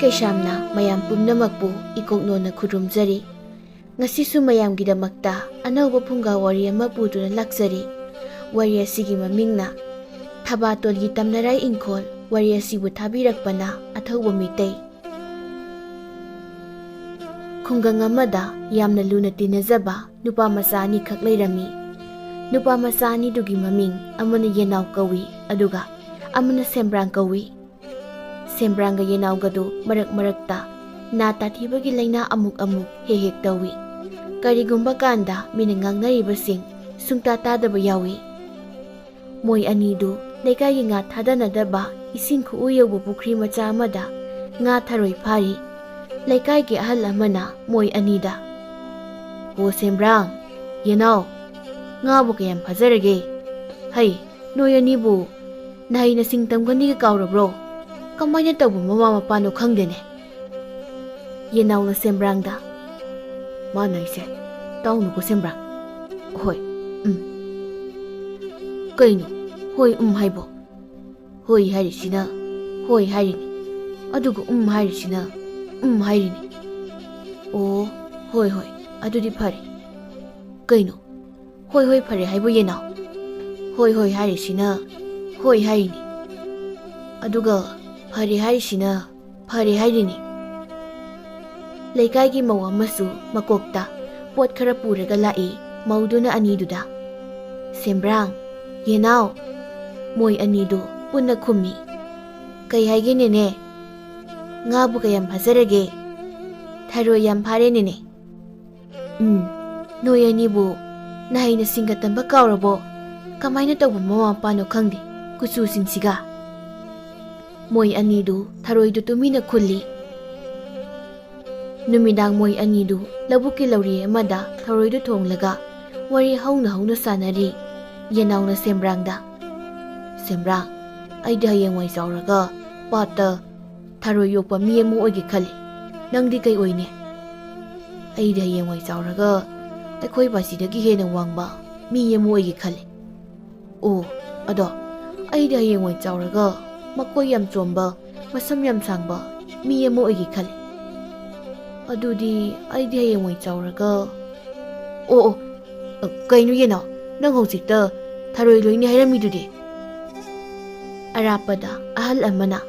Kaishamna mayam pumnamakpu ikoknona khurumjari. Ngasisu mayamgidamakta anauba phunga wari ama puduna laksari. Wari asigi mamingna Thabatolgi tamnarai ingkhol wari asibu thabirakpana athauba mitei. Khungang amada yamna luna tinajaba nupa macha ani khak leirami. Nupa macha ani dugi maming amana Yenau kawi aduga amana Sembrang kawi. Sembrang ga Yenau gadu marakta na tathibagi laina amuk hek tawi. Karigumba kanda mina ngangnaribasing sungta tadaba yawi. Moi anidu lekai nga thadanadaba ising khu uyawbu pukri macha amada nga tharoi phari. Lekai gi ahal amana moi anida. O Sembrang, Yenau, nga bu kayam phazarage. Hai, noi anibu nahi na singtamgani ka kaurabro. Kamaya tawbu mama mapano khangdene. Yenau na Sembrang da. Ma naise, tawnu ko Sembrang. Hoi, Kaino, hoi haibo. Hoi harisina, hoi harini. Adugo harisina. Hairini. Oh, hoi, adudi phare. Kaino, hoi phare haibo Yenau. Hoi harisina, hoi harini. Aduga phare harisina, phare hairini. Lekai gi mawa masu makokta pot khara puraga lai mauduna aniduda. Sembrang, Yenau, moi anidu punna khummi. Kai haige nene. Nga bu kayam phazarage. Tharo yam phare nene. Noi anibu nahi na singatamba kaurabo. Kamaina tawbu mama pano khangde kuchu sinsiga. Moi anidu tharoidu tumina khulli. Numidang moi anidu labuki lauri amada tharoidu thonglaga wari hauna sanari. Yenau na Sembrang da. Sembrang, aida hayengwai chauraga pata Tharo yokpa mi amu oigi khali. Nangdi kai oine. Aida hayengwai chauraga aikhoi basidagi hena wangba mi amu oigi khali. Oh, ado aida hayengwai chauraga makoi yam chomba masam yam sangba mi amu oigi khali. Adudi aida hayengwai chauraga. Oh, kainu Yenau nang hojikta tharoi loini hairamidudi. Arapada ahal amana.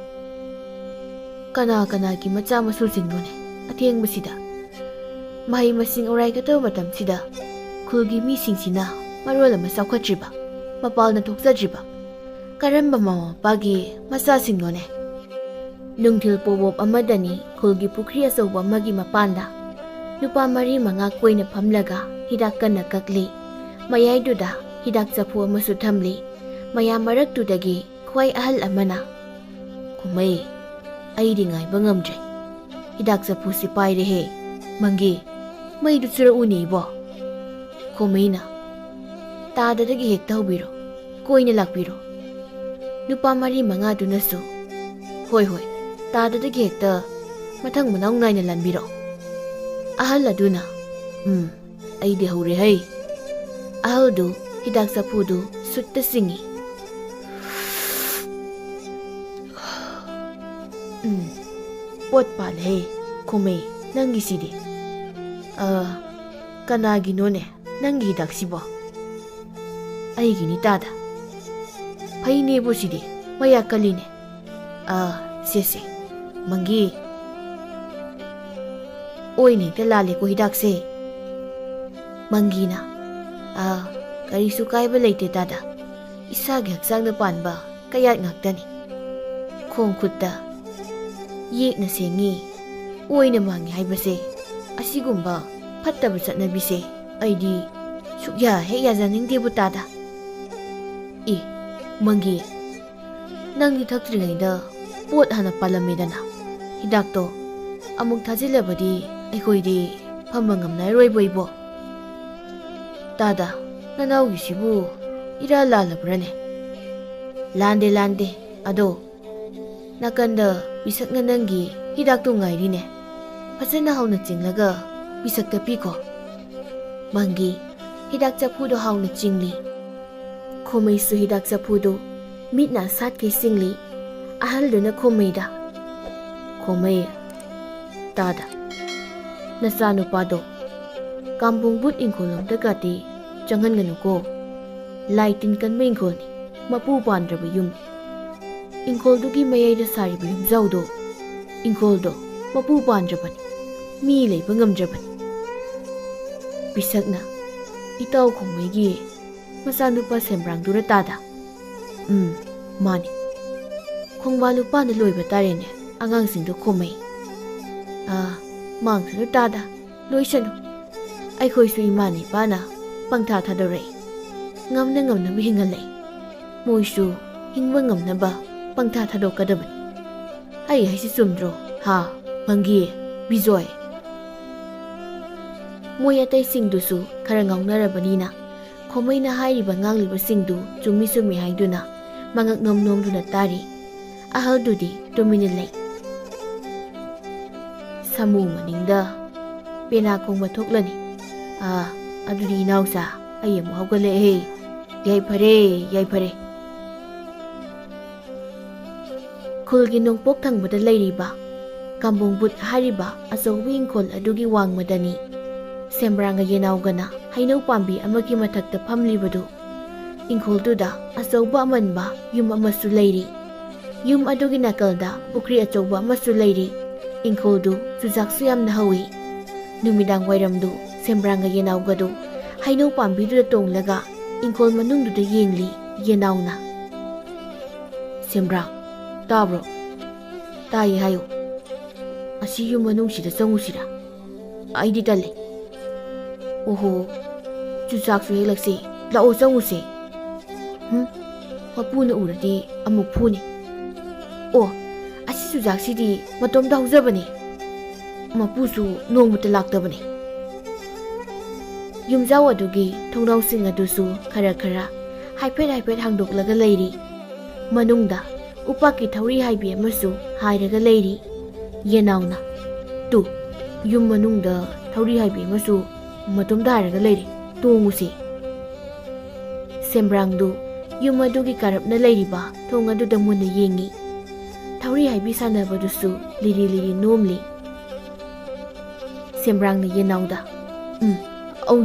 Kana ki macha masu singnone atheng masida. Mai masing orai ka taw matam sida. Khulgi mi singsina marol ama saukhatriba. Mapal na thoksajiba. Karamba mama pagi masa singnone. Nungthil powop amadani khulgi pukri asauba magi mapanda. Nupa mari manga koina phamlaga hidak kana kakli. Mayaiduda hidak chapu amasu thamli. Maya maraktudagi khwai ahal amana. Kumai aidi ngaiba ngamdre. Hidak chapu si paire he. Mangi, mai du chura uni bo. Komaina. Tadadagi hek tahubiro. Koina lakbiro. Nupa mari manga dunasu. Hoi. Tadadagi hekta mathang manaw ngaina lanbiro. Ahal aduna. Aidi haure hai. Ahal du hidak chapu du sutta singi. Pot pal he, Komei, nangi sidi. Kanagi none, nangi hidak sibo. Aigi ni tada. Pai nebo sidi, maya kaline. Sese, mangi. Oi ne talale ko hidak se. Mangi na. Karisu kaiba leite tada. Isagi haksang na panba, kayat ngaktani. Khong khutta. Yek na sengi, oy na mangi haibase, asigumba, pattaba satnabise, aidi, sukya hek yazaning debutada. Mangi, nangdi thaktrinaida, pot hana palamidana. Hidakto, amuk thajilabadi, aikoidi, phamangam nairoiboibo. Tada, nanawgi sibu, ira lalabrane. Lande, ado. Nakanda bisak na nangi hidak to ngairine. Pasana hauna chinglaga bisak ta piko. Mangi hidak chapu do hauna chingli. Komai su hidak chapu do mit na sat ke singli. Ahal do na komai da. Komai ꯇꯥꯗ ꯅꯆꯥꯅꯨꯄꯥꯗꯣ ꯀꯥꯝꯕꯣꯡ ꯕꯨꯠ ꯏꯪꯈꯣꯜꯂꯣꯝꯗꯒꯗꯤ ꯆꯪꯍꯟꯒꯅꯨꯀꯣ ꯂꯥꯏ ꯇꯤꯟ ꯀꯟꯕ ꯏꯪꯈꯣꯜꯅꯤ ꯃꯄꯨ ꯄꯥꯟꯗ꯭ꯔꯕ ꯌꯨꯝꯅꯤ ꯏꯪꯈꯣꯜꯗꯨꯒꯤ ꯃꯌꯥꯏꯗ ꯁꯥꯔꯤꯕ ꯌꯨꯝꯖꯥꯎꯗꯣ ꯏꯪꯈꯣꯜꯗꯣ ꯃꯄꯨ ꯄꯥꯟꯗ꯭ꯔꯕꯅꯤ ꯃꯤ ꯂꯩꯕ ꯉꯝꯗ꯭ꯔꯕꯅꯤ ꯄꯤꯁꯛꯅ ꯏꯇꯥꯎ ꯈꯣꯡꯃꯩꯒꯤ ꯃꯆꯥꯅꯨꯄꯥ ꯁꯦꯝꯕ꯭ꯔꯥꯡꯗꯨꯔ ꯇꯥꯗ ꯃꯥꯅꯤ ꯈꯣꯡꯕꯥꯜ ꯂꯨꯄꯥꯅ ꯂꯣꯏꯕ ꯇꯥꯔꯦꯅꯦ ꯑꯉꯥꯡꯁꯤꯡꯗꯣ ꯈꯣꯝꯃꯩ ꯃꯥꯡꯁꯅꯨ ꯇꯥꯗ ꯂꯣꯏꯁꯅꯨ ꯑꯩꯈꯣꯏꯁꯨ ꯏꯃꯥꯅ ꯏꯄꯥꯅ ꯄꯪꯊꯥ ꯊꯥꯗꯣꯔꯛꯏ ꯉꯝꯅ ꯉꯝꯅꯕ ꯍꯤꯡꯍꯜꯂꯛꯏ ꯃꯣꯏꯁꯨ ꯍꯤꯡꯕ ꯉꯝꯅꯕ ꯄꯪꯊꯥ ꯊꯥꯗꯣꯛꯀꯗꯕꯅꯤ ꯑꯩ ꯍꯥꯏꯁꯤ ꯆꯨꯝꯗ꯭ꯔꯣ ꯃꯪꯒꯤ ꯕꯤꯖꯣꯏ ꯃꯣꯏ ꯑꯇꯩꯁꯤꯡꯗꯨꯁꯨ ꯈꯔ ꯉꯥꯎꯅꯔꯕꯅꯤꯅ ꯈꯣꯃꯩꯅ ꯍꯥꯏꯔꯤꯕ ꯉꯥꯡꯂꯤꯕꯁꯤꯡꯗꯨ ꯆꯨꯝꯃꯤ ꯆꯨꯝꯃꯤ ꯍꯥꯏꯗꯨꯅ ꯃꯉꯛ ꯅꯣꯝꯗꯨꯅ ꯇꯥꯔꯤ ꯑꯍꯜꯗꯨꯗꯤ ꯇꯨꯃꯤꯟꯅ ꯂꯩ ꯁꯥꯃꯨ ꯃꯅꯤꯡꯗ ꯄꯦꯅꯥ ꯈꯣꯡꯕ ꯊꯣꯛꯂꯅꯤ ꯑꯗꯨꯗꯤ ꯏꯅꯥꯎꯆꯥ ꯑꯩ ꯑꯃꯨꯛ ꯍꯧꯒꯠꯂꯛꯑꯦ ꯌꯥꯏꯐꯔꯦ ꯈꯨꯜꯒꯤ ꯅꯣꯡꯄꯣꯛ ꯊꯪꯕꯗ ꯂꯩꯔꯤꯕ ꯀꯥꯝꯕꯣꯡ ꯕꯨꯠ ꯍꯥꯏꯔꯤꯕ ꯑꯆꯧꯕ ꯏꯪꯈꯣꯜ ꯑꯗꯨꯒꯤ ꯋꯥꯡꯃꯗꯅꯤ ꯁꯦꯝꯕ꯭ꯔꯥꯡꯒ ꯌꯦꯅꯥꯎꯒꯅ ꯍꯩꯅꯧ ꯄꯥꯝꯕꯤ ꯑꯃꯒꯤ ꯃꯊꯛꯇ ꯐꯝꯂꯤꯕꯗꯨ ꯏꯪꯈꯣꯜꯗꯨꯗ ꯑꯆꯧꯕ ꯑꯃꯟꯕ ꯌꯨꯝ ꯑꯃꯁꯨ ꯂꯩꯔꯤ ꯌꯨꯝ ꯑꯗꯨꯒꯤ ꯅꯥꯀꯜꯗ ꯄꯨꯈ꯭ꯔꯤ ꯑꯆꯧꯕ ꯑꯃꯁꯨ ꯂꯩꯔꯤ ꯏꯪꯈꯣꯜꯗꯨ ꯆꯨꯖꯥꯛꯁꯨ ꯌꯥꯝꯅ ꯍꯧꯏ ꯅꯨꯃꯤꯗꯥꯡ ꯋꯥꯏꯔꯝꯗꯨ ꯁꯦꯝꯕ꯭ꯔꯥꯡꯒ ꯌꯦꯅꯥꯎꯒꯗꯨ ꯍꯩꯅꯧ ꯄꯥꯝꯕꯤꯗꯨꯗ ꯇꯣꯡꯂꯒ ꯏꯪꯈꯣꯜ ꯃꯅꯨꯡꯗꯨꯗ ꯌꯦꯡꯂꯤ ꯌꯦꯅꯥꯎꯅ ꯁꯦꯝꯕ꯭ꯔꯥꯡ ꯇꯥꯕ꯭ꯔꯣ ꯇꯥꯏꯌꯦ ꯍꯥꯏꯌꯨ ꯑꯁꯤ ꯌꯨꯝ ꯃꯅꯨꯡꯁꯤꯗ ꯆꯪꯉꯨꯁꯤꯔꯥ ꯑꯩꯗꯤ ꯇꯜꯂꯤ ꯑꯣꯍꯣ ꯆꯨꯖꯥꯛꯁꯨ ꯍꯦꯛꯂꯛꯁꯤ ꯂꯥꯛꯑꯣ ꯆꯪꯉꯨꯁꯦ ꯃꯄꯨꯅ ꯎꯔꯗꯤ ꯑꯃꯨꯛ ꯐꯨꯅꯤ ꯑꯣ ꯑꯁꯤ ꯆꯨꯖꯥꯛꯁꯤꯗꯤ ꯃꯇꯣꯝꯇ ꯍꯧꯖꯕꯅꯤ ꯃꯄꯨꯁꯨ ꯅꯣꯡꯃꯇ ꯂꯥꯛꯇꯕꯅꯤ ꯌꯨꯝꯖꯥꯎ ꯑꯗꯨꯒꯤ ꯊꯣꯡꯅꯥꯎꯁꯤꯡ ꯑꯗꯨꯁꯨ ꯈꯔ ꯍꯥꯏꯐꯦꯠ ꯍꯥꯡꯗꯣꯛꯂꯒ ꯂꯩꯔꯤ ꯃꯅꯨꯡꯗ ꯎꯄꯥꯛꯀꯤ ꯊꯧꯔꯤ ꯍꯥꯏꯕꯤ ꯑꯃꯁꯨ ꯍꯥꯏꯔꯒ ꯂꯩꯔꯤ ꯌꯦꯅꯥꯎꯅ ꯌꯨꯝ ꯃꯅꯨꯡꯗ ꯊꯧꯔꯤ ꯍꯥꯏꯕꯤ ꯑꯃꯁꯨ ꯃꯇꯣꯝꯗ ꯍꯥꯏꯔꯒ ꯂꯩꯔꯤ ꯇꯣꯡꯉꯨꯁꯤ ꯁꯦꯝꯕ꯭ꯔꯥꯡꯗꯨ ꯌꯨꯝ ꯑꯗꯨꯒꯤ ꯀꯥꯔꯞꯅ ꯂꯩꯔꯤꯕ ꯊꯣꯡ ꯑꯗꯨꯗ ꯃꯨꯟꯅ ꯌꯦꯡꯉꯤ ꯊꯧꯔꯤ ꯍꯥꯏꯕꯤ ꯁꯥꯟꯅꯕꯗꯨꯁꯨ ꯂꯤꯔꯤ ꯅꯣꯝꯂꯤ ꯁꯦꯝꯕ꯭ꯔꯥꯡꯅ ꯌꯦꯅꯥꯎꯗ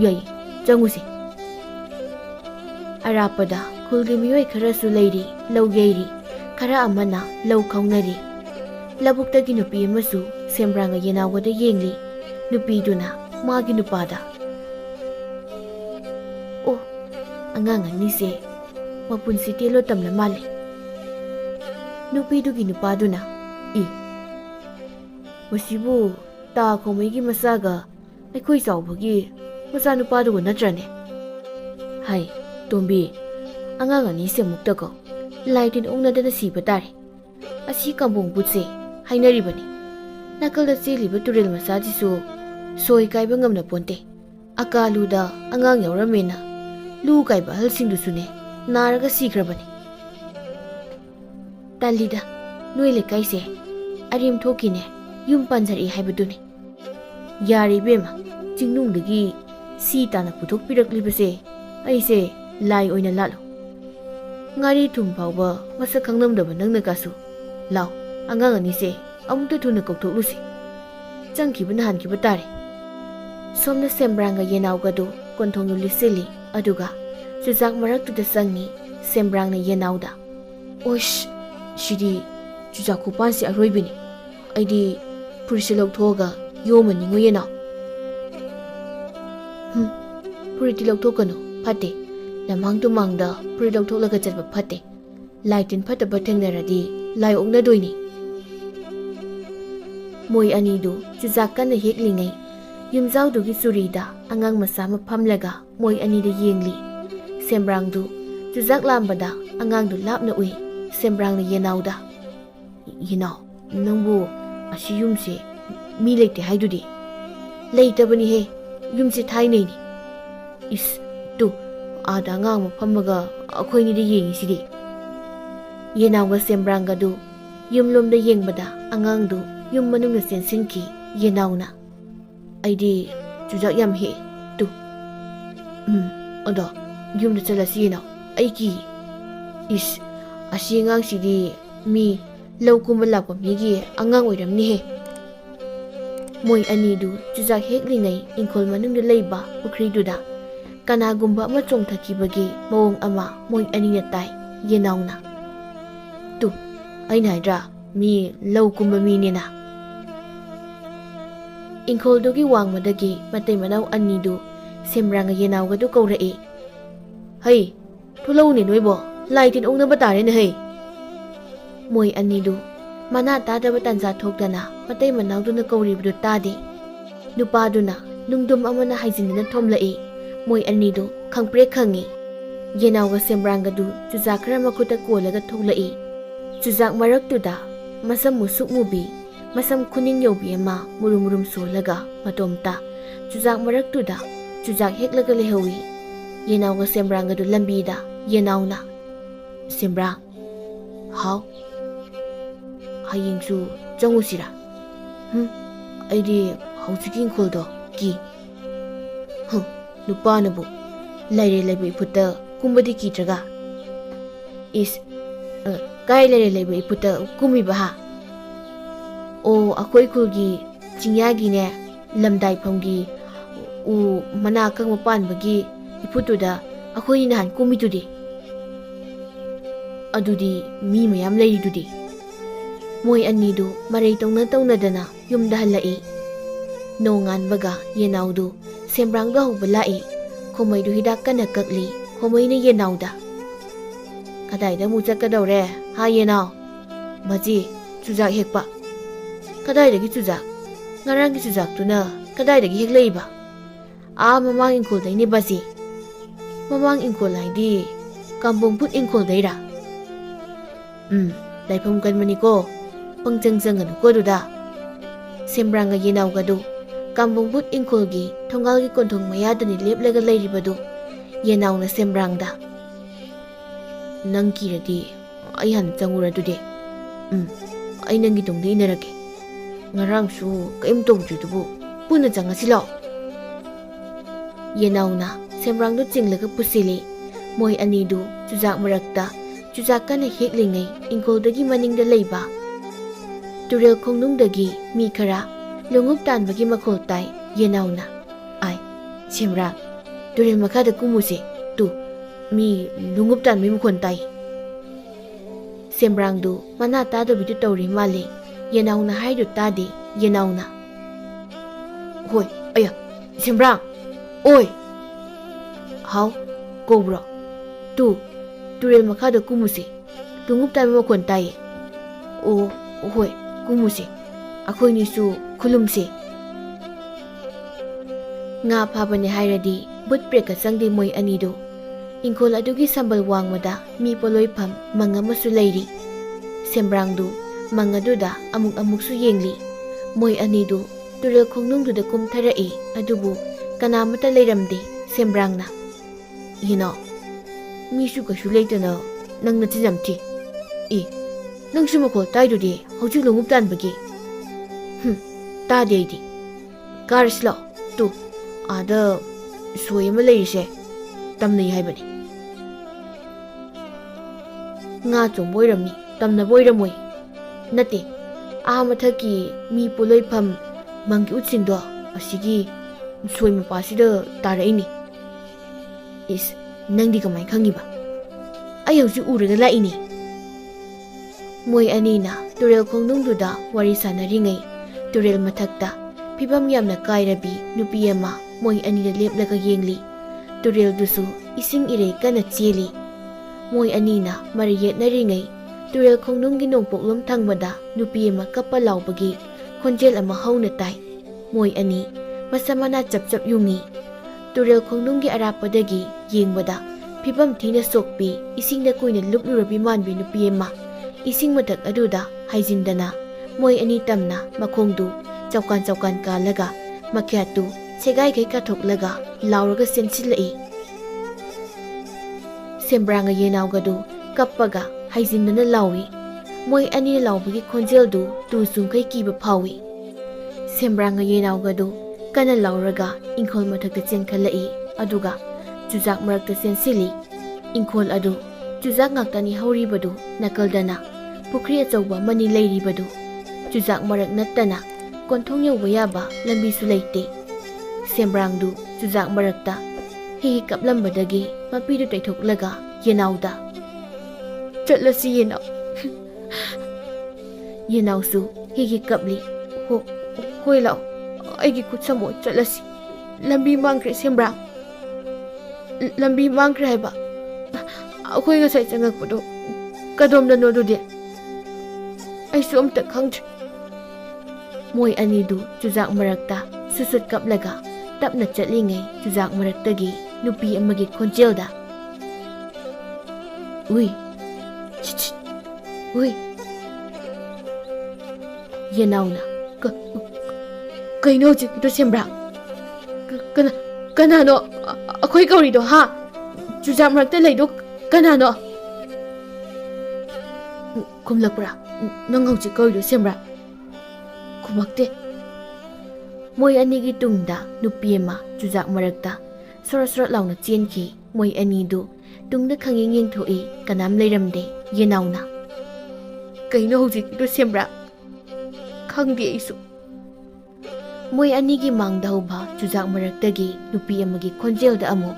ꯌꯥꯏ ꯆꯪꯉꯨꯁꯤ ꯑꯔꯥꯞꯄꯗ ꯈꯨꯜꯒꯤ ꯃꯤꯑꯣꯏ ꯈꯔꯁꯨ ꯂꯩꯔꯤ ꯂꯧ ꯌꯩꯔꯤ ꯈꯔ ꯑꯃꯅ ꯂꯧ ꯈꯥꯎꯅꯔꯤ ꯂꯧꯕꯨꯛꯇꯒꯤ ꯅꯨꯄꯤ ꯑꯃꯁꯨ ꯁꯦꯝꯕ꯭ꯔꯥꯡꯒ ꯌꯦꯅꯥꯎꯒꯗ ꯌꯦꯡꯂꯤ ꯅꯨꯄꯤꯗꯨꯅ ꯃꯥꯒꯤ ꯅꯨꯄꯥꯗ ꯑꯉꯥꯡ ꯑꯅꯤꯁꯦ ꯃꯄꯨꯟꯁꯤ ꯇꯦꯜꯂꯣ ꯇꯝꯂ ꯃꯥꯜꯂꯦ ꯅꯨꯄꯤꯗꯨꯒꯤ ꯅꯨꯄꯥꯗꯨꯅ ꯃꯁꯤꯕꯨ ꯇꯥ ꯈꯣꯡꯃꯩꯒꯤ ꯃꯆꯥꯒ ꯑꯩꯈꯣꯏ ꯆꯥꯎꯕꯒꯤ ꯃꯆꯥꯅꯨꯄꯥꯗꯨꯒ ꯅꯠꯇ꯭ꯔꯅꯦ ꯇꯣꯝꯕꯤ ꯑꯉꯥꯡ ꯑꯅꯤꯁꯦ ꯑꯃꯨꯛꯇꯀꯣ ꯂꯥꯏ ꯇꯤꯟ ꯑꯣꯛꯅꯗꯅ ꯁꯤꯕ ꯇꯥꯔꯦ ꯑꯁꯤ ꯀꯥꯝꯕꯣꯡ ꯕꯨꯠꯁꯦ ꯍꯥꯏꯅꯔꯤꯕꯅꯤ ꯅꯥꯀꯜꯗ ꯆꯦꯜꯂꯤꯕ ꯇꯨꯔꯦꯜ ꯃꯆꯥꯁꯤꯁꯨ ꯁꯣꯏ ꯀꯥꯏꯕ ꯉꯝꯅ ꯄꯣꯟꯇꯦ ꯑꯀꯥꯂꯨꯗ ꯑꯉꯥꯡ ꯌꯥꯎꯔꯝꯃꯦꯅ ꯂꯨ ꯀꯥꯏꯕ ꯑꯍꯜꯁꯤꯡꯗꯨꯁꯨꯅꯦ ꯅꯥꯔꯒ ꯁꯤꯈ꯭ꯔꯕꯅꯤ ꯇꯜꯂꯤꯗ ꯅꯣꯏ ꯂꯩꯀꯥꯏꯁꯦ ꯑꯔꯦꯝ ꯊꯣꯛꯈꯤꯅꯦ ꯌꯨꯝ ꯄꯥꯟꯖꯔꯛꯏ ꯍꯥꯏꯕꯗꯨꯅꯤ ꯌꯥꯔꯦ ꯏꯕꯦꯝꯃ ꯆꯤꯡꯅꯨꯡꯗꯒꯤ ꯁꯤ ꯇꯥꯅ ꯄꯨꯊꯣꯛꯄꯤꯔꯛꯂꯤꯕꯁꯦ ꯑꯩꯁꯦ ꯂꯥꯏ ꯑꯣꯏꯅ ꯂꯥꯠꯂꯣ ꯉꯥꯔꯤ ꯊꯨꯝ ꯐꯥꯎꯕ ꯃꯁꯛ ꯈꯪꯂꯝꯗꯕ ꯅꯪꯅꯒꯁꯨ ꯂꯥꯎ ꯑꯉꯥꯡ ꯑꯅꯤꯁꯦ ꯑꯃꯨꯛꯇ ꯊꯨꯅ ꯀꯧꯊꯣꯛꯂꯨꯁꯤ ꯆꯪꯈꯤꯕꯅ ꯍꯥꯟꯈꯤꯕ ꯇꯥꯔꯦ ꯁꯣꯝꯅ ꯁꯦꯝꯕ꯭ꯔꯥꯡꯒ ꯌꯦꯅꯥꯎꯒꯗꯨ ꯀꯣꯟꯊꯣꯡꯗꯨ ꯂꯤꯠꯁꯤꯜꯂꯤ ꯑꯗꯨꯒ ꯆꯨꯖꯥꯛ ꯃꯔꯛꯇꯨꯗ ꯆꯪꯉꯤ ꯁꯦꯝꯕ꯭ꯔꯥꯡꯅ ꯌꯦꯅꯥꯎꯗ ꯁꯤꯗꯤ ꯆꯨꯖꯥꯛ ꯈꯨꯄꯥꯟꯁꯤ ꯑꯔꯣꯏꯕꯤꯅꯤ ꯑꯩꯗꯤ ꯐꯨꯔꯤꯠꯁꯦ ꯂꯧꯊꯣꯛꯑꯒ ꯌꯣꯝꯃꯅꯤꯉꯣ ꯌꯦꯅꯥꯎ ꯐꯨꯔꯤꯠꯇꯤ ꯂꯧꯊꯣꯛꯀꯅꯨ ꯐꯠꯇꯦ ꯂꯝꯍꯥꯡ ꯇꯨꯃꯥꯡꯗ ꯐꯨꯔꯤꯠ ꯂꯧꯊꯣꯛꯂꯒ ꯆꯠꯄ ꯐꯠꯇꯦ ꯂꯥꯏ ꯇꯤꯟ ꯐꯠꯇꯕ ꯊꯦꯡꯅꯔꯗꯤ ꯂꯥꯏ ꯑꯣꯛꯅꯗꯣꯏꯅꯤ ꯃꯣꯏ ꯑꯅꯤꯗꯨ ꯆꯨꯖꯥꯛ ꯀꯟꯅ ꯍꯦꯛꯂꯤꯉꯩ ꯌꯨꯝꯖꯥꯎꯗꯨꯒꯤ ꯆꯨꯔꯤꯗ ꯑꯉꯥꯡ ꯃꯆꯥ ꯑꯃ ꯐꯝꯂꯒ ꯃꯣꯏ ꯑꯅꯤꯗ ꯌꯦꯡꯂꯤ ꯁꯦꯝꯕ꯭ꯔꯥꯡꯗꯨ ꯆꯨꯖꯥꯛ ꯂꯥꯝꯕꯗ ꯑꯉꯥꯡꯗꯨ ꯂꯥꯞꯅ ꯎꯏ ꯁꯦꯝꯕ꯭ꯔꯥꯡꯅ ꯌꯦꯅꯥꯎꯗ ꯌꯦꯅꯥꯎ ꯅꯪꯕꯨ ꯑꯁꯤ ꯌꯨꯝꯁꯦ ꯃꯤ ꯂꯩꯇꯦ ꯍꯥꯏꯗꯨꯗꯤ ꯂꯩꯇꯕꯅꯤꯍꯦ ꯌꯨꯝꯁꯦ ꯊꯥꯏꯅꯩꯅꯤ ꯑꯥꯗ ꯑꯉꯥꯡ ꯑꯃ ꯐꯝꯃꯒ ꯑꯩꯈꯣꯏꯅꯤꯗ ꯌꯦꯡꯉꯤꯁꯤꯗꯤ ꯌꯦꯅꯥꯎꯒ ꯁꯦꯝꯕ꯭ꯔꯥꯡꯒꯗꯨ ꯌꯨꯝꯂꯣꯝꯗ ꯌꯦꯡꯕꯗ ꯑꯉꯥꯡꯗꯨ ꯌꯨꯝ ꯃꯅꯨꯡꯗ ꯆꯦꯟꯁꯤꯟꯈꯤ ꯌꯦꯅꯥꯎꯅ ꯑꯩꯗꯤ ꯆꯨꯖꯥꯛ ꯌꯥꯝ ꯍꯦꯛꯑꯦ ꯑꯗꯣ ꯌꯨꯝꯗ ꯆꯠꯂꯁꯤ ꯌꯦꯅꯥꯎ ꯑꯩꯒꯤ ꯑꯁꯤ ꯑꯉꯥꯡꯁꯤꯗꯤ ꯃꯤ ꯂꯧ ꯀꯨꯝꯕ ꯂꯥꯛꯄ ꯃꯤꯒꯤ ꯑꯉꯥꯡ ꯑꯣꯏꯔꯝꯅꯤꯍꯦ Moi anidu chujak heklingay ingkol manungda leiba pukriduda kanagumba ama chongthakibagi mawong ama moi anina tai yenauna. Tu aina haidra mi lau kumba mi nina. Ingkol dugi wangmadagi matay manaw anidu semranga yenawga du kaurai. Hay, tulaw ni noibo, laitin ong nabatare na hay. Moi anidu mana tadaba tanza thokdana matay manaw du na kauribdu tadi. Nupa du na nungdum ama na haizindana thomlai. Moi anidu khangpre khangi. Yenawga semranga du chujak khara makuta kolaga thoklai. Chujak maraktuda masam musuk mubi masam kuning yobi ama murum solaga matomta chujak maraktuda chujak heklaga lehawi. Yenawga semranga du lambida yenawna. Sembrang hau hayingsu changusira. Aidi hauchiki ingkoldo ki. Nupa nabu laire laiba iputa kumbadi kitraga. Is kai laire laiba iputa kumiba ha. O akoi kulgi jingyagi ne lamdai phamgi u mana kang mapan bagi iputuda akoi ni han kumitudi. Adudi mi mayam laidudi. Moi anidu maray tawna-tawnadana yumda halai. Nongan baga yenawdu sembrangga hubalai. Kumay du hidak ka nakakli kumay na yenawda. Kadayda mo kadawre ha yenaw. Maji chujak hekpa. Kadayda gi chujak. Ngarang gi chujak tu na kadayda gi heklay ba. Mamang ingkol day ni bazi. Mamang ingkol ay di kampung put ingkol day ra. Laipam kan maniko. Pangjangjangan ko duda. Sembranga yenaw gadu. Kampung put ingkol gi thonggal gi kontong mayada ni leplaga lairibadu. Yenaw na sembrangda. Nang kiradi ay han changura dude. Ay nang gitong di inarake. Ngarang su kaim tongju dubu. Puna janga silo. Yenaw na sembrangdo chinglaga pusili. Moi anidu chujak marakta. Chujak ka na heklingay ingkol dagi maningda layba. Turel kongnungdagi mi khara lungup tanbagi makhol tai yenawna. Ai semrang turel makhada kumuse tu mi lungup tanbagi makhon tai. Sembrangdu mana tadabidu tawri male yenawna haidu tadi yenawna. Hoi aya sembrang oi hau kobro tu turel makhada kumuse lungup tanbagi makhon tai. O hoi kumuse akhoi ni su khulumse. Nga phabane hairadi but preka sangde moi anido. Ingkol adugi sambal wangmada mi poloi pham manga masu lairi. Sembrangdu mangaduda amuk su yengli. Moi anido turel khongnungduda kumtharai adubu kanamata leiramde sembrangna. Yino mi su kashu leitana nangna chijamti. Nang sumakol taidudi hojik lungup tanbagi. Tadi aidi. Karislo tu ada soyama leirise tamnai haibani. Nga chong boiramni tamna boiramoi. Nate mathaki mi poloi pham mangi utsindo asigi soyma pasida taraini. Is nangdi kamai khangiba. Ai hojik uraga laini. Moi anina turel khongnungduda wari sanaringai turel mathakta phibam yamna kairabi nupi ama moi anida leplaga yengli. Turel dusu ising irei kana cheli. Moi anina mariyet naringai turel khongnunggi nongpoklom thangmada nupi ama kappa laubagi khonjel ama hauna tai. Moi ani masamana chap yungi. Turel khongnunggi arapadagi yengbada phibam thina sokpi isingda koina luplurabi manbi nupi ama ising matak aduda haijindana moi ani tamna makhongdu chaukan kalaga makyatu segai kai kathoklaga lauraga sensilai. Sembranga yenawgadu kappaga haijindana lawi. Moi ani laubagi khonjeldu tu sungkai kiba phawi. Sembranga yenawgadu kana lauraga ingkol mathakta chenkhalai aduga chujak marakta sensili. Ingkol adu chujak ngaktani hauribadu nakaldana pukri achauba mani lairibadu. Chujak marak nattana ꯀꯣꯟꯊꯣꯡ ꯌꯧꯕ ꯌꯥꯕ ꯂꯝꯕꯤꯁꯨ ꯂꯩꯇꯦ꯫ ꯁꯦꯝꯕ꯭ꯔꯥꯡꯗꯨ ꯆꯨꯖꯥꯛ ꯃꯔꯛꯇ ꯍꯤ ꯀꯞꯂꯝꯕꯗꯒꯤ ꯃꯄꯤꯗꯨ ꯇꯩꯊꯣꯛꯂꯒ ꯌꯦꯅꯥꯎꯗ "ꯆꯠꯂꯁꯤ ꯌꯦꯅꯥꯎ." ꯌꯦꯅꯥꯎꯁꯨ ꯍꯤ ꯀꯞꯂꯤ꯫ "ꯍꯣꯏ ꯂꯥꯛꯑꯣ, ꯑꯩꯒꯤ ꯈꯨꯠ ꯁꯝꯃꯣ, ꯆꯠꯂꯁꯤ꯫ ꯂꯝꯕꯤ ꯃꯥꯡꯈ꯭ꯔꯦ ꯁꯦꯝꯕ꯭ꯔꯥꯡ." "ꯂꯝꯕꯤ ꯃꯥꯡꯈ꯭ꯔꯦ ꯍꯥꯏꯕ? ꯑꯩꯈꯣꯏ ꯉꯁꯥꯏ ꯆꯪꯉꯛꯄꯗꯣ ꯀꯗꯣꯝꯗꯅꯣ ꯑꯗꯨꯗꯤ? ꯑꯩꯁꯨ ꯑꯝꯇ ꯈꯪꯗ꯭ꯔꯦ." ꯃꯣꯏ ꯑꯅꯤꯗꯨ ꯆꯨꯖꯥꯛ ꯃꯔꯛꯇ ꯁꯨꯠ ꯀꯞꯂꯒ ꯇꯞꯅ ꯆꯠꯂꯤꯉꯩ ꯆꯨꯖꯥꯛ ꯃꯔꯛꯇꯒꯤ ꯅꯨꯄꯤ ꯑꯃꯒꯤ ꯈꯣꯟꯖꯦꯜꯗ "ꯎꯏ, ꯁꯤꯠ, ꯎꯏ." ꯌꯦꯅꯥꯎꯅ "ꯀꯩꯅꯣ ꯍꯧꯖꯤꯛꯀꯤꯗꯣ ꯁꯦꯝꯕ꯭ꯔꯥꯡ? ꯀꯅꯥꯅꯣ ꯑꯩꯈꯣꯏ ꯀꯧꯔꯤꯗꯣ, ꯍꯥ? ꯆꯨꯖꯥꯛ ꯃꯔꯛꯇ ꯂꯩꯗꯣ ꯀꯅꯥꯅꯣ?" "ꯈꯨꯝꯂꯛꯄ꯭ꯔꯥ ꯅꯪ ꯍꯧꯖꯤꯛ ꯀꯧꯔꯤꯗꯣ ꯁꯦꯝꯕ꯭ꯔꯥꯡ?" "ꯈꯨꯝꯃꯛꯇꯦ." ꯃꯣꯏ ꯑꯅꯤꯒꯤ ꯇꯨꯡꯗ ꯅꯨꯄꯤ ꯑꯃ ꯆꯨꯖꯥꯛ ꯃꯔꯛꯇ ꯁꯣꯔꯣꯠ ꯂꯥꯎꯅ ꯆꯦꯟꯈꯤ꯫ ꯃꯣꯏ ꯑꯅꯤꯗꯨ ꯇꯨꯡꯗ ꯈꯪꯌꯦꯡ ꯌꯦꯡꯊꯣꯛꯏ, ꯀꯅꯥꯝ ꯂꯩꯔꯝꯗꯦ꯫ ꯌꯦꯅꯥꯎꯅ "ꯀꯩꯅꯣ ꯍꯧꯖꯤꯛꯀꯤꯗꯣ ꯁꯦꯝꯕ꯭ꯔꯥꯡ? ꯈꯪꯗꯦ ꯑꯩꯁꯨ." ꯃꯣꯏ ꯑꯅꯤꯒꯤ ꯃꯥꯡꯗ ꯍꯧꯕ ꯆꯨꯖꯥꯛ ꯃꯔꯛꯇꯒꯤ ꯅꯨꯄꯤ ꯑꯃꯒꯤ ꯈꯣꯟꯖꯦꯜꯗ ꯑꯃꯨꯛ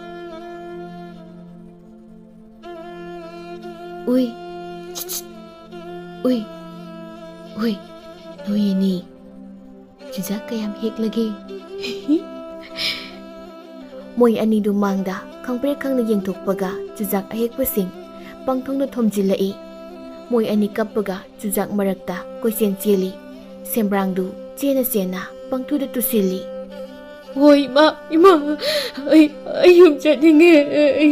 "ꯎꯏ, ꯁꯤꯠ, ꯎꯏ, ꯎꯏ, ꯅꯣꯏꯅꯤ ꯆꯨꯖꯥꯛ ꯀꯌꯥꯝ ꯍꯦꯛꯂꯒꯦ?" ꯃꯣꯏ ꯑꯅꯤꯗꯨ ꯃꯥꯡꯗ ꯈꯪꯄ꯭ꯔꯦꯛ ꯈꯪꯅ ꯌꯦꯡꯊꯣꯛꯄꯒ ꯆꯨꯖꯥꯛ ꯑꯍꯦꯛꯄꯁꯤꯡ ꯄꯪꯊꯨꯡꯗ ꯊꯣꯝꯖꯤꯜꯂꯛꯏ꯫ ꯃꯣꯏ ꯑꯅꯤ ꯀꯞꯄꯒ ꯆꯨꯖꯥꯛ ꯃꯔꯛꯇ ꯀꯣꯏꯆꯦꯟ ꯆꯦꯜꯂꯤ꯫ ꯁꯦꯝꯕ꯭ꯔꯥꯡꯗꯨ ꯆꯦꯟꯅ ꯇꯨꯡꯗ ꯇꯨꯁꯤꯜꯂꯤ꯫ "ꯍꯣꯏ ꯏꯃꯥ, ꯑꯩ ꯌꯨꯝ ꯆꯠꯅꯤꯡꯉꯦ,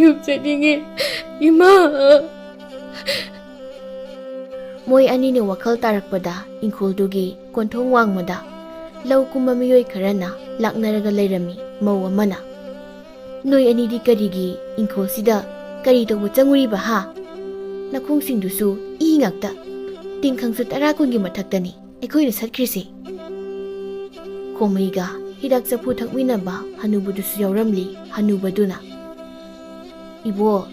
ꯌꯨꯝ ꯆꯠꯅꯤꯡꯉꯦ, ꯏꯃꯥ." ꯃꯣꯏ ꯑꯅꯤꯅ ꯋꯥꯈꯜ ꯇꯥꯔꯛꯄꯗ ꯏꯪꯈꯣꯜꯗꯨꯒꯤ ꯀꯣꯟꯊꯣꯡ ꯋꯥꯡꯃꯗ ꯂꯧ ꯀꯨꯝꯕ ꯃꯤꯑꯣꯏ ꯈꯔꯅ ꯂꯥꯛꯅꯔꯒ ꯂꯩꯔꯝꯃꯤ꯫ ꯃꯧ ꯑꯃꯅ "ꯅꯣꯏ ꯑꯅꯤꯗꯤ ꯀꯔꯤꯒꯤ ꯏꯪꯈꯣꯜꯁꯤꯗ ꯀꯔꯤ ꯇꯧꯕ ꯆꯪꯉꯨꯔꯤꯕ, ꯍꯥ? ꯅꯈꯣꯡꯁꯤꯡꯗꯨꯁꯨ ꯏ ꯉꯥꯛꯇ, ꯇꯤꯡꯈꯪꯁꯨ 10 ꯀꯨꯟꯒꯤ ꯃꯊꯛꯇꯅꯤ ꯑꯩꯈꯣꯏꯅ ꯁꯠꯈ꯭ꯔꯤꯁꯤ." ꯈꯣꯃꯩꯒ ꯍꯤꯗꯥꯛ ꯆꯐꯨ ꯊꯛꯃꯤꯟꯅꯕ ꯍꯅꯨꯕꯗꯨꯁꯨ ꯌꯥꯎꯔꯝꯂꯤ꯫ ꯍꯅꯨꯕꯗꯨꯅ "ꯏꯕꯣ,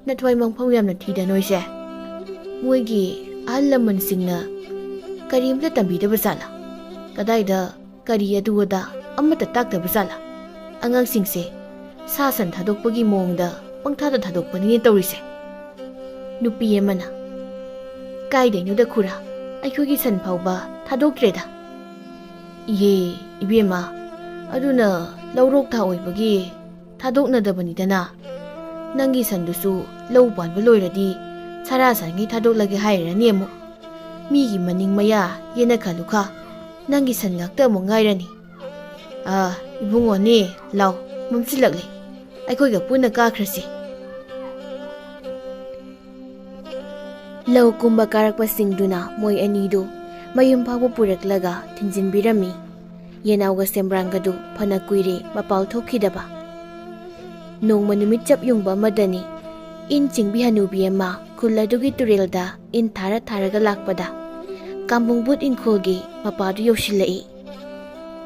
ꯅꯊ꯭ꯋꯥꯏ ꯃꯪꯐꯝ ꯌꯥꯝꯅ ꯊꯤꯗ ꯅꯣꯏꯁꯦ꯫ ꯃꯣꯏꯒꯤ ꯑꯍꯜ ꯂꯃꯟꯁꯤꯡꯅ ꯀꯔꯤꯝꯇ ꯇꯝꯕꯤꯗꯕ ꯖꯥꯠꯂꯥ? ꯀꯗꯥꯏꯗ ꯀꯔꯤ ꯑꯗꯨ ꯑꯗꯥ ꯑꯃꯠꯇ ꯇꯥꯛꯇꯕ ꯖꯥꯠꯂꯥ? ꯑꯉꯥꯡꯁꯤꯡꯁꯦ ꯁꯥ ꯁꯟ ꯊꯥꯗꯣꯛꯄꯒꯤ ꯃꯑꯣꯡꯗ ꯄꯪꯊꯥꯗ ꯊꯥꯗꯣꯛꯄꯅꯤꯅꯦ ꯇꯧꯔꯤꯁꯦ." ꯅꯨꯄꯤ ꯑꯃꯅ "ꯀꯥꯏꯗꯩꯅꯣꯗ ꯈꯨꯔꯥ, ꯑꯩꯈꯣꯏꯒꯤ ꯁꯟ ꯐꯥꯎꯕ ꯊꯥꯗꯣꯛꯇ꯭ꯔꯦꯗ." "ꯏꯍꯦ ꯏꯕꯦꯝꯃ, ꯑꯗꯨꯅ ꯂꯧꯔꯣꯛ ꯊꯥ ꯑꯣꯏꯕꯒꯤ ꯊꯥꯗꯣꯛꯅꯗꯕꯅꯤꯗꯅ꯫ ꯅꯪꯒꯤ ꯁꯟꯗꯨꯁꯨ ꯂꯧ ꯄꯥꯟꯕ ꯂꯣꯏꯔꯗꯤ ꯁꯔꯥ ꯁꯟꯉꯩ ꯊꯥꯗꯣꯛꯂꯒꯦ ꯍꯥꯏꯔꯅꯤ ꯑꯃꯨꯛ꯫ ꯃꯤꯒꯤ ꯃꯅꯤꯡ ꯃꯌꯥ ꯌꯦꯟꯅ ꯈꯜꯂꯨꯈꯥ, ꯅꯪꯒꯤ ꯁꯟ ꯉꯥꯛꯇ ꯑꯃꯨꯛ ꯉꯥꯏꯔꯅꯤ꯫ ꯏꯕꯨꯡꯉꯣꯅꯦ, ꯂꯥꯎ, ꯃꯝꯁꯤꯜꯂꯛꯂꯦ, ꯑꯩꯈꯣꯏꯒ ꯄꯨꯟꯅ ꯀꯥꯈ꯭ꯔꯁꯤ." ꯂꯧ ꯀꯨꯝꯕ ꯀꯥꯔꯛꯄꯁꯤꯡꯗꯨꯅ ꯃꯣꯏ ꯑꯅꯤꯗꯨ ꯃꯌꯨꯝ ꯐꯥꯎꯕ ꯄꯨꯔꯛꯂꯒ ꯊꯤꯟꯖꯤꯟꯕꯤꯔꯝꯃꯤ꯫ ꯌꯦꯅꯥꯎꯒ ꯁꯦꯝꯕ꯭ꯔꯥꯡꯒꯗꯨ ꯐꯅ ꯀꯨꯏꯔꯦ ꯃꯄꯥꯎ ꯊꯣꯛꯈꯤꯗꯕ꯫ ꯅꯣꯡꯃ ꯅꯨꯃꯤꯠ ꯆꯞ ꯌꯨꯡꯕ ꯑꯃꯗꯅꯤ ꯏꯟ ꯆꯤꯡꯕꯤ ꯍꯅꯨꯕꯤ ꯑꯃ ꯈꯨꯜ ꯑꯗꯨꯒꯤ ꯇꯨꯔꯦꯜꯗ ꯏꯟ ꯊꯥꯔꯒ ꯂꯥꯛꯄꯗ ꯀꯥꯝꯕꯨꯡꯕꯨꯠ ꯏꯪꯈꯣꯜꯒꯤ ꯃꯄꯥꯗꯨ ꯌꯧꯁꯤꯜꯂꯛꯏ꯫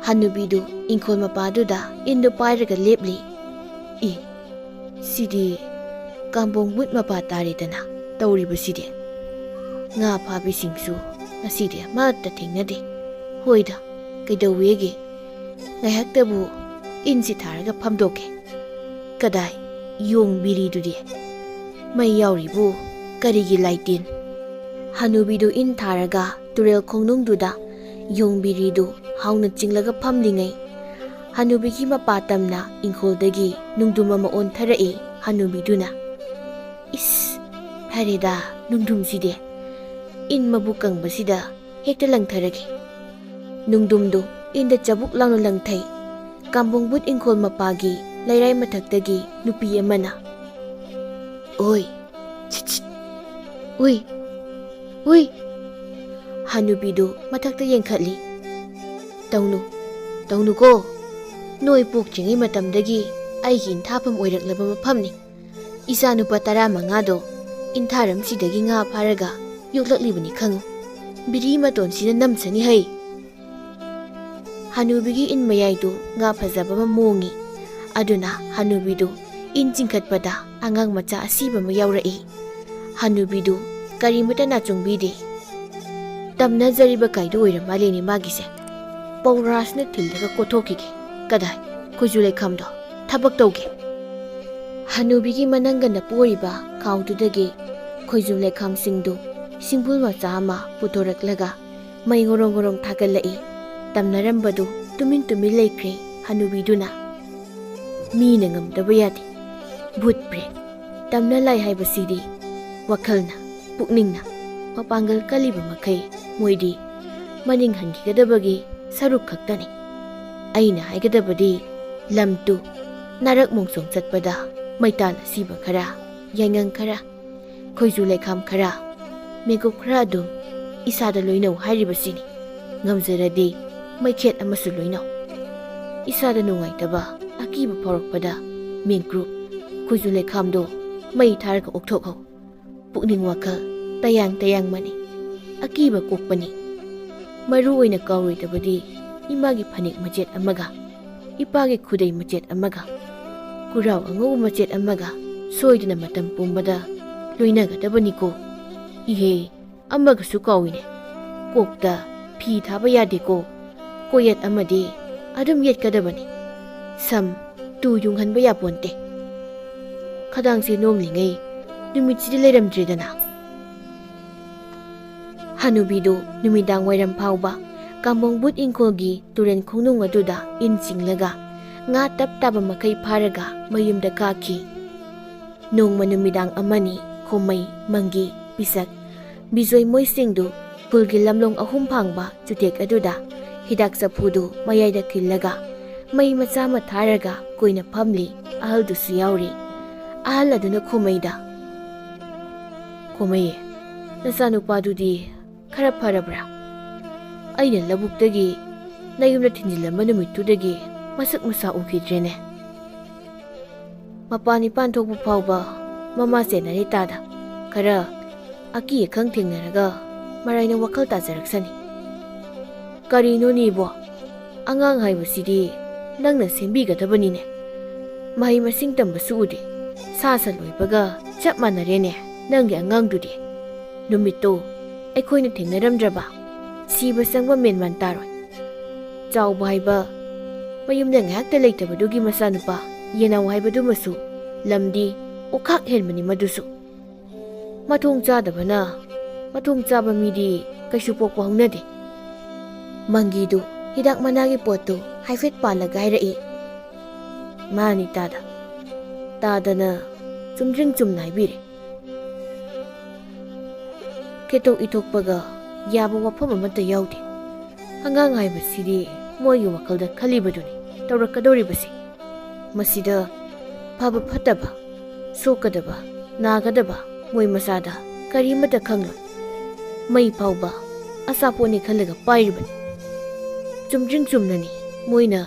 ꯍꯅꯨꯕꯤꯗꯨ ꯏꯪꯈꯣꯜ ꯃꯄꯥꯗꯨꯗ ꯏꯟꯗꯨ ꯄꯥꯏꯔꯒ ꯂꯦꯞꯂꯤ꯫ "ꯁꯤꯗꯤ ꯀꯥꯝꯕꯨꯡꯕꯨꯠ ꯃꯄꯥ ꯇꯥꯔꯦꯗꯅ ꯇꯧꯔꯤꯕꯁꯤꯗꯤ꯫ ꯉꯥ ꯐꯥꯕꯤꯁꯤꯡꯁꯨ ꯉꯁꯤꯗꯤ ꯑꯃꯠꯇ ꯊꯦꯡꯅꯗꯦ꯫ ꯍꯣꯏꯗ, ꯀꯩꯗꯧꯋꯦꯒꯦ? ꯉꯥꯏꯍꯥꯛꯇꯕꯨ ꯏꯟꯁꯤ ꯊꯥꯔꯒ ꯐꯝꯗꯣꯛꯀꯦ꯫ ꯀꯗꯥꯏ ꯌꯣꯡꯕꯤꯔꯤꯗꯨꯗꯤ? ꯃꯩ ꯌꯥꯎꯔꯤꯕꯨ ꯀꯔꯤꯒꯤ ꯂꯥꯏꯇꯤꯟ?" ꯍꯅꯨꯕꯤꯗꯨ ꯏꯟ ꯊꯥꯔꯒ ꯇꯨꯔꯦꯜ ꯈꯣꯡꯅꯨꯡꯗꯨꯗ ꯌꯣꯡꯕꯤꯔꯤꯗꯨ ꯍꯥꯎꯅ ꯆꯤꯡꯂꯒ ꯐꯝꯂꯤꯉꯩ ꯍꯅꯨꯕꯤꯒꯤ ꯃꯄꯥ ꯇꯝꯅ ꯏꯪꯈꯣꯜꯗꯒꯤ ꯅꯨꯡꯗꯨꯝ ꯑꯃ ꯑꯣꯟꯊꯔꯛꯏ꯫ ꯍꯅꯨꯕꯤꯗꯨꯅ "ꯏꯁ, ꯐꯔꯦꯗ ꯅꯨꯡꯗꯨꯝꯁꯤꯗꯤ, ꯏꯟ ꯃꯕꯨꯛ ꯀꯪꯕꯁꯤꯗ ꯍꯦꯛꯇ ꯂꯪꯊꯔꯒꯦ." ꯅꯨꯡꯗꯨꯝꯗꯨ ꯏꯟꯗ ꯆꯕꯨꯛ ꯂꯥꯎꯅ ꯂꯪꯊꯩ꯫ ꯀꯥꯝꯕꯨꯡꯕꯨꯠ ꯏꯪꯈꯣꯜ ꯃꯄꯥꯒꯤ ꯂꯩꯔꯥꯏ ꯃꯊꯛꯇꯒꯤ ꯅꯨꯄꯤ ꯑꯃꯅ "ꯑꯣꯏ, ꯁꯤꯠ, ꯎꯏ, ꯎꯏ." ꯍꯅꯨꯕꯤꯗꯨ ꯃꯊꯛꯇ ꯌꯦꯡꯈꯠꯂꯤ꯫ "ꯇꯧꯅꯨꯀꯣ, ꯅꯣꯏ ꯄꯣꯛꯇ꯭ꯔꯤꯉꯩ ꯃꯇꯝꯗꯒꯤ ꯑꯩꯒꯤ ꯏꯟꯊꯥꯐꯝ ꯑꯣꯏꯔꯛꯂꯕ ꯃꯐꯝꯅꯤ꯫ ꯏꯆꯥꯅꯨꯄꯥ 15ꯗꯣ ꯏꯟꯊꯥꯔꯝꯁꯤꯗꯒꯤ ꯉꯥ ꯐꯥꯔꯒ ꯌꯣꯛꯂꯛꯂꯤꯕꯅꯤ ꯈꯪꯉꯨ꯫ ꯕꯤꯔꯤ ꯃꯇꯣꯟꯁꯤꯅ ꯅꯝꯁꯅꯤ ꯍꯩ." ꯍꯅꯨꯕꯤꯒꯤ ꯏꯟ ꯃꯌꯥꯏꯗꯨ ꯉꯥ ꯐꯖꯕ ꯑꯃ ꯃꯣꯡꯏ꯫ ꯑꯗꯨꯅ ꯍꯅꯨꯕꯤꯗꯨ ꯏꯟ ꯆꯤꯡꯈꯠꯄꯗ ꯑꯉꯥꯡ ꯃꯆꯥ ꯑꯁꯤꯕ ꯑꯃ ꯌꯥꯎꯔꯛꯏ꯫ ꯍꯅꯨꯕꯤꯗꯨ ꯀꯔꯤꯃꯇ ꯅꯥꯆꯨꯡꯕꯤꯗꯦ꯫ ꯇꯝꯅꯖꯔꯤꯕ ꯀꯥꯏꯗꯨ ꯑꯣꯏꯔ ꯃꯥꯜꯂꯦꯅꯦ ꯃꯥꯒꯤꯁꯦ꯫ ꯄꯧꯔꯥꯁꯅ ꯊꯤꯜꯂꯒ ꯀꯣꯊꯣꯛꯈꯤꯒꯦ ꯀꯗꯥꯏ ꯈꯣꯏꯖꯨ ꯂꯩꯈꯥꯝꯗꯣ ꯊꯕꯛ ꯇꯧꯒꯦ ꯍꯅꯨꯕꯤꯒꯤ ꯃꯅꯪꯒꯟꯗ ꯄꯣꯔꯤꯕ ꯈꯥꯎꯗꯨꯗꯒꯤ ꯈꯣꯏꯖꯨ ꯂꯩꯈꯥꯝꯁꯤꯡꯗꯨ ꯁꯤꯡꯕꯨꯜ ꯃꯆꯥ ꯑꯃ ꯄꯨꯊꯣꯔꯛꯂꯒ ꯃꯩ ꯉꯣꯔꯣꯡ ꯉꯣꯔꯣꯡ ꯊꯥꯒꯠꯂꯛꯏ ꯇꯝꯅꯔꯝꯕꯗꯨ ꯇꯨꯃꯤꯟ ꯇꯨꯃꯤꯟ ꯂꯩꯈ꯭ꯔꯦ ꯍꯅꯨꯕꯤꯗꯨꯅ ꯃꯤꯅ ꯉꯝꯗꯕ ꯌꯥꯗꯦ ꯚꯨꯠ ꯄ꯭ꯔꯦꯠ ꯇꯝꯅ ꯂꯥꯏ ꯍꯥꯏꯕꯁꯤꯗꯤ ꯋꯥꯈꯜꯅ ꯄꯨꯛꯅꯤꯡꯅ ꯃꯄꯥꯡꯒꯜ ꯀꯜꯂꯤꯕ ꯃꯈꯩ ꯃꯣꯏꯗꯤ ꯃꯅꯤꯡ ꯍꯟꯈꯤꯒꯗꯕꯒꯤ ꯁꯔꯨꯛ ꯈꯛꯇꯅꯤ ꯑꯩꯅ ꯍꯥꯏꯒꯗꯕꯗꯤ ꯂꯝꯇꯨ ꯅꯥꯔꯛ ꯃꯣꯡꯁꯣꯡ ꯆꯠꯄꯗ ꯃꯩꯇꯥꯟ ꯑꯁꯤꯕ ꯈꯔ ꯌꯥꯏꯉꯪ ꯈꯔ ꯈꯣꯏꯖꯨ ꯂꯩꯈꯥꯝ ꯈꯔ ꯃꯦꯀꯨꯞ ꯈꯔ ꯑꯗꯨꯝ ꯏꯁꯥꯗ ꯂꯣꯏꯅꯧ ꯍꯥꯏꯔꯤꯕꯁꯤꯅꯤ ꯉꯝꯖꯔꯗꯤ ꯃꯩꯈꯦꯠ ꯑꯃꯁꯨ ꯂꯣꯏꯅꯧ ꯏꯁꯥꯗ ꯅꯨꯡꯉꯥꯏꯇꯕ ꯑꯀꯤꯕ ꯐꯥꯎꯔꯛꯄꯗ ꯃꯦꯡꯀ꯭ꯔꯨꯞ ꯈꯣꯏꯖꯨ ꯂꯩꯈꯥꯝꯗꯣ ꯃꯩ ꯊꯥꯔꯒ ꯑꯣꯛꯊꯣꯛꯍꯧ ꯄꯨꯛꯅꯤꯡ ꯋꯥꯈꯜ ꯇꯌꯥꯡ ꯇꯌꯥꯡꯕꯅꯤ ꯑꯀꯤꯕ ꯀꯣꯛꯄꯅꯤ ꯃꯔꯨ ꯑꯣꯏꯅ ꯀꯥꯎꯔꯣꯏꯗꯕꯗꯤ ꯏꯃꯥꯒꯤ ꯐꯅꯦꯛ ꯃꯆꯦꯠ ꯑꯃꯒ ꯏꯄꯥꯒꯤ ꯈꯨꯗꯩ ꯃꯆꯦꯠ ꯑꯃꯒ ꯀꯨꯔꯥꯎ ꯑꯉꯧꯕ ꯃꯆꯦꯠ ꯑꯃꯒ ꯁꯣꯏꯗꯅ ꯃꯇꯝ ꯄꯨꯝꯕꯗ ꯂꯣꯏꯅꯒꯗꯕꯅꯤꯀꯣ ꯏꯍꯦ ꯑꯃꯒꯁꯨ ꯀꯥꯎꯏꯅꯦ ꯀꯣꯛꯇ ꯐꯤ ꯊꯥꯕ ꯌꯥꯗꯦꯀꯣ ꯀꯣꯌꯦꯠ ꯑꯃꯗꯤ ꯑꯗꯨꯝ ꯌꯦꯠꯀꯗꯕꯅꯤ ꯁꯝ ꯇꯨ ꯌꯨꯡꯍꯟꯕ ꯌꯥꯄꯣꯟꯇꯦ ꯈꯗꯥꯡꯁꯦ ꯅꯣꯝꯂꯤꯉꯩ ꯅꯨꯃꯤꯠꯁꯤꯗꯤ ꯂꯩꯔꯝꯗ꯭ꯔꯦꯗꯅ ꯍꯅꯨꯕꯤꯗꯨ ꯅꯨꯃꯤꯗꯥꯡ ꯋꯥꯏꯔꯝ ꯐꯥꯎꯕ ꯀꯥꯝꯕꯣꯡ ꯕꯨꯠ ꯏꯪꯈꯣꯜꯒꯤ ꯇꯨꯔꯦꯟ ꯈꯣꯡꯅꯨꯡ ꯑꯗꯨꯗ ꯏꯟ ꯆꯤꯡꯂꯒ ꯉꯥ ꯇꯞ ꯇꯥꯕ ꯃꯈꯩ ꯐꯥꯔꯒ ꯃꯌꯨꯝꯗ ꯀꯥꯈꯤ ꯅꯣꯡꯃ ꯅꯨꯃꯤꯗꯥꯡ ꯑꯃꯅꯤ ꯈꯣꯃꯩ ꯃꯪꯒꯤ ꯄꯤꯁꯛ ꯕꯤꯖꯣꯏ ꯃꯣꯏꯁꯤꯡꯗꯨ ꯈꯨꯜꯒꯤ ꯂꯝꯂꯣꯡ ꯑꯍꯨꯝ ꯐꯥꯡꯕ ꯆꯨꯊꯦꯛ ꯑꯗꯨꯗ ꯍꯤꯗꯥꯛ ꯆꯐꯨꯗꯨ ꯃꯌꯥꯏꯗ ꯈꯤꯜꯂꯒ ꯃꯩ ꯃꯆꯥ ꯑꯃ ꯊꯥꯔꯒ ꯀꯨꯏꯅ ꯐꯝꯂꯤ ꯑꯍꯜꯗꯨꯁꯨ ꯌꯥꯎꯔꯤ ꯑꯍꯜ ꯑꯗꯨꯅ ꯈꯣꯃꯩꯗ ꯈꯣꯃꯩ ꯅꯆꯥꯅꯨꯄꯥꯗꯨꯗꯤ ꯈꯔ ꯐꯔꯕ꯭ꯔꯥ ꯑꯩꯅ ꯂꯧꯕꯨꯛꯇꯒꯤ ꯅꯌꯨꯝꯗ ꯊꯤꯟꯖꯤꯜꯂꯝꯕ ꯅꯨꯃꯤꯠꯇꯨꯗꯒꯤ ꯃꯁꯛ ꯃꯁꯥ ꯎꯈꯤꯗ꯭ꯔꯦꯅꯦ ꯃꯄꯥꯟ ꯏꯄꯥꯟ ꯊꯣꯛꯄ ꯐꯥꯎꯕ ꯃꯃꯥ ꯆꯦꯟꯅꯔꯤ ꯇꯥꯗ ꯈꯔ ꯑꯀꯤ ꯑꯈꯪ ꯊꯦꯡꯅꯔꯒ ꯃꯔꯥꯏꯅ ꯋꯥꯈꯜ ꯇꯥꯖꯔꯛꯁꯅꯤ ꯀꯔꯤꯅꯣꯅꯦ ꯏꯕꯣ ꯑꯉꯥꯡ ꯍꯥꯏꯕꯁꯤꯗꯤ ꯅꯪꯅ ꯁꯦꯝꯕꯤꯒꯗꯕꯅꯤꯅꯦ ꯃꯍꯩ ꯃꯁꯤꯡ ꯇꯝꯕꯁꯨ ꯎꯗꯦ ꯁꯥ ꯁꯟ ꯂꯣꯏꯕꯒ ꯆꯞ ꯃꯥꯟꯅꯔꯦꯅꯦ ꯅꯪꯒꯤ ꯑꯉꯥꯡꯗꯨꯗꯤ ꯅꯨꯃꯤꯠꯇꯣ ꯑꯩꯈꯣꯏꯅ ꯊꯦꯡꯅꯔꯝꯗ꯭ꯔꯕ ꯁꯤꯕ ꯆꯪꯕ ꯃꯦꯟꯃꯥꯟ ꯇꯥꯔꯣꯏ ꯆꯥꯎꯕ ꯍꯥꯏꯕ ꯃꯌꯨꯝꯗ ꯉꯥꯏꯍꯥꯛꯇ ꯂꯩꯇꯕꯗꯨꯒꯤ ꯃꯆꯥꯅꯨꯄꯥ ꯌꯦꯅꯥꯎ ꯍꯥꯏꯕꯗꯨꯃꯁꯨ ꯂꯝꯗꯤ ꯑꯣꯈꯥꯛ ꯍꯦꯟꯕꯅꯤ ꯃꯗꯨꯁꯨ ꯃꯊꯣꯡ ꯆꯥꯗꯕꯅ ꯃꯊꯣꯡ ꯆꯥꯕ ꯃꯤꯗꯤ ꯀꯩꯁꯨ ꯄꯣꯛꯄ ꯍꯧꯅꯗꯦ ꯃꯪꯒꯤꯗꯨ ꯍꯤꯗꯥꯛ ꯃꯅꯥꯒꯤ ꯄꯣꯠꯇꯨ ꯍꯥꯏꯐꯦꯠ ꯄꯥꯜꯂꯒ ꯍꯥꯏꯔꯛꯏ ꯃꯥꯅꯤ ꯇꯥꯗ ꯇꯥꯗꯅ ꯆꯨꯝꯗ꯭ꯔꯤꯡ ꯆꯨꯝꯅ ꯍꯥꯏꯕꯤꯔꯦ ꯈꯦꯇꯣꯛ ꯏꯊꯣꯛꯄꯒ ꯌꯥꯕ ꯋꯥꯐꯝ ꯑꯃꯠꯇ ꯌꯥꯎꯗꯦ ꯑꯉꯥꯡ ꯍꯥꯏꯕꯁꯤꯗꯤ ꯃꯣꯏꯒꯤ ꯋꯥꯈꯜꯗ ꯈꯜꯂꯤꯕꯗꯨꯅꯤ ꯇꯧꯔꯛꯀꯗꯧꯔꯤꯕꯁꯤ ꯃꯁꯤꯗ ꯐꯕ ꯐꯠꯇꯕ ꯁꯣꯛꯀꯗꯕ ꯅꯥꯒꯗꯕ ꯃꯣꯏ ꯃꯁꯥꯗ ꯀꯔꯤꯃꯠꯇ ꯈꯪꯂꯣꯏ ꯃꯩ ꯐꯥꯎꯕ ꯑꯆꯥꯄꯣꯠꯅꯤ ꯈꯜꯂꯒ ꯄꯥꯏꯔꯤꯕꯅꯤ ꯆꯨꯝꯗ꯭ꯔꯤꯡ ꯆꯨꯝꯅꯅꯤ ꯃꯣꯏꯅ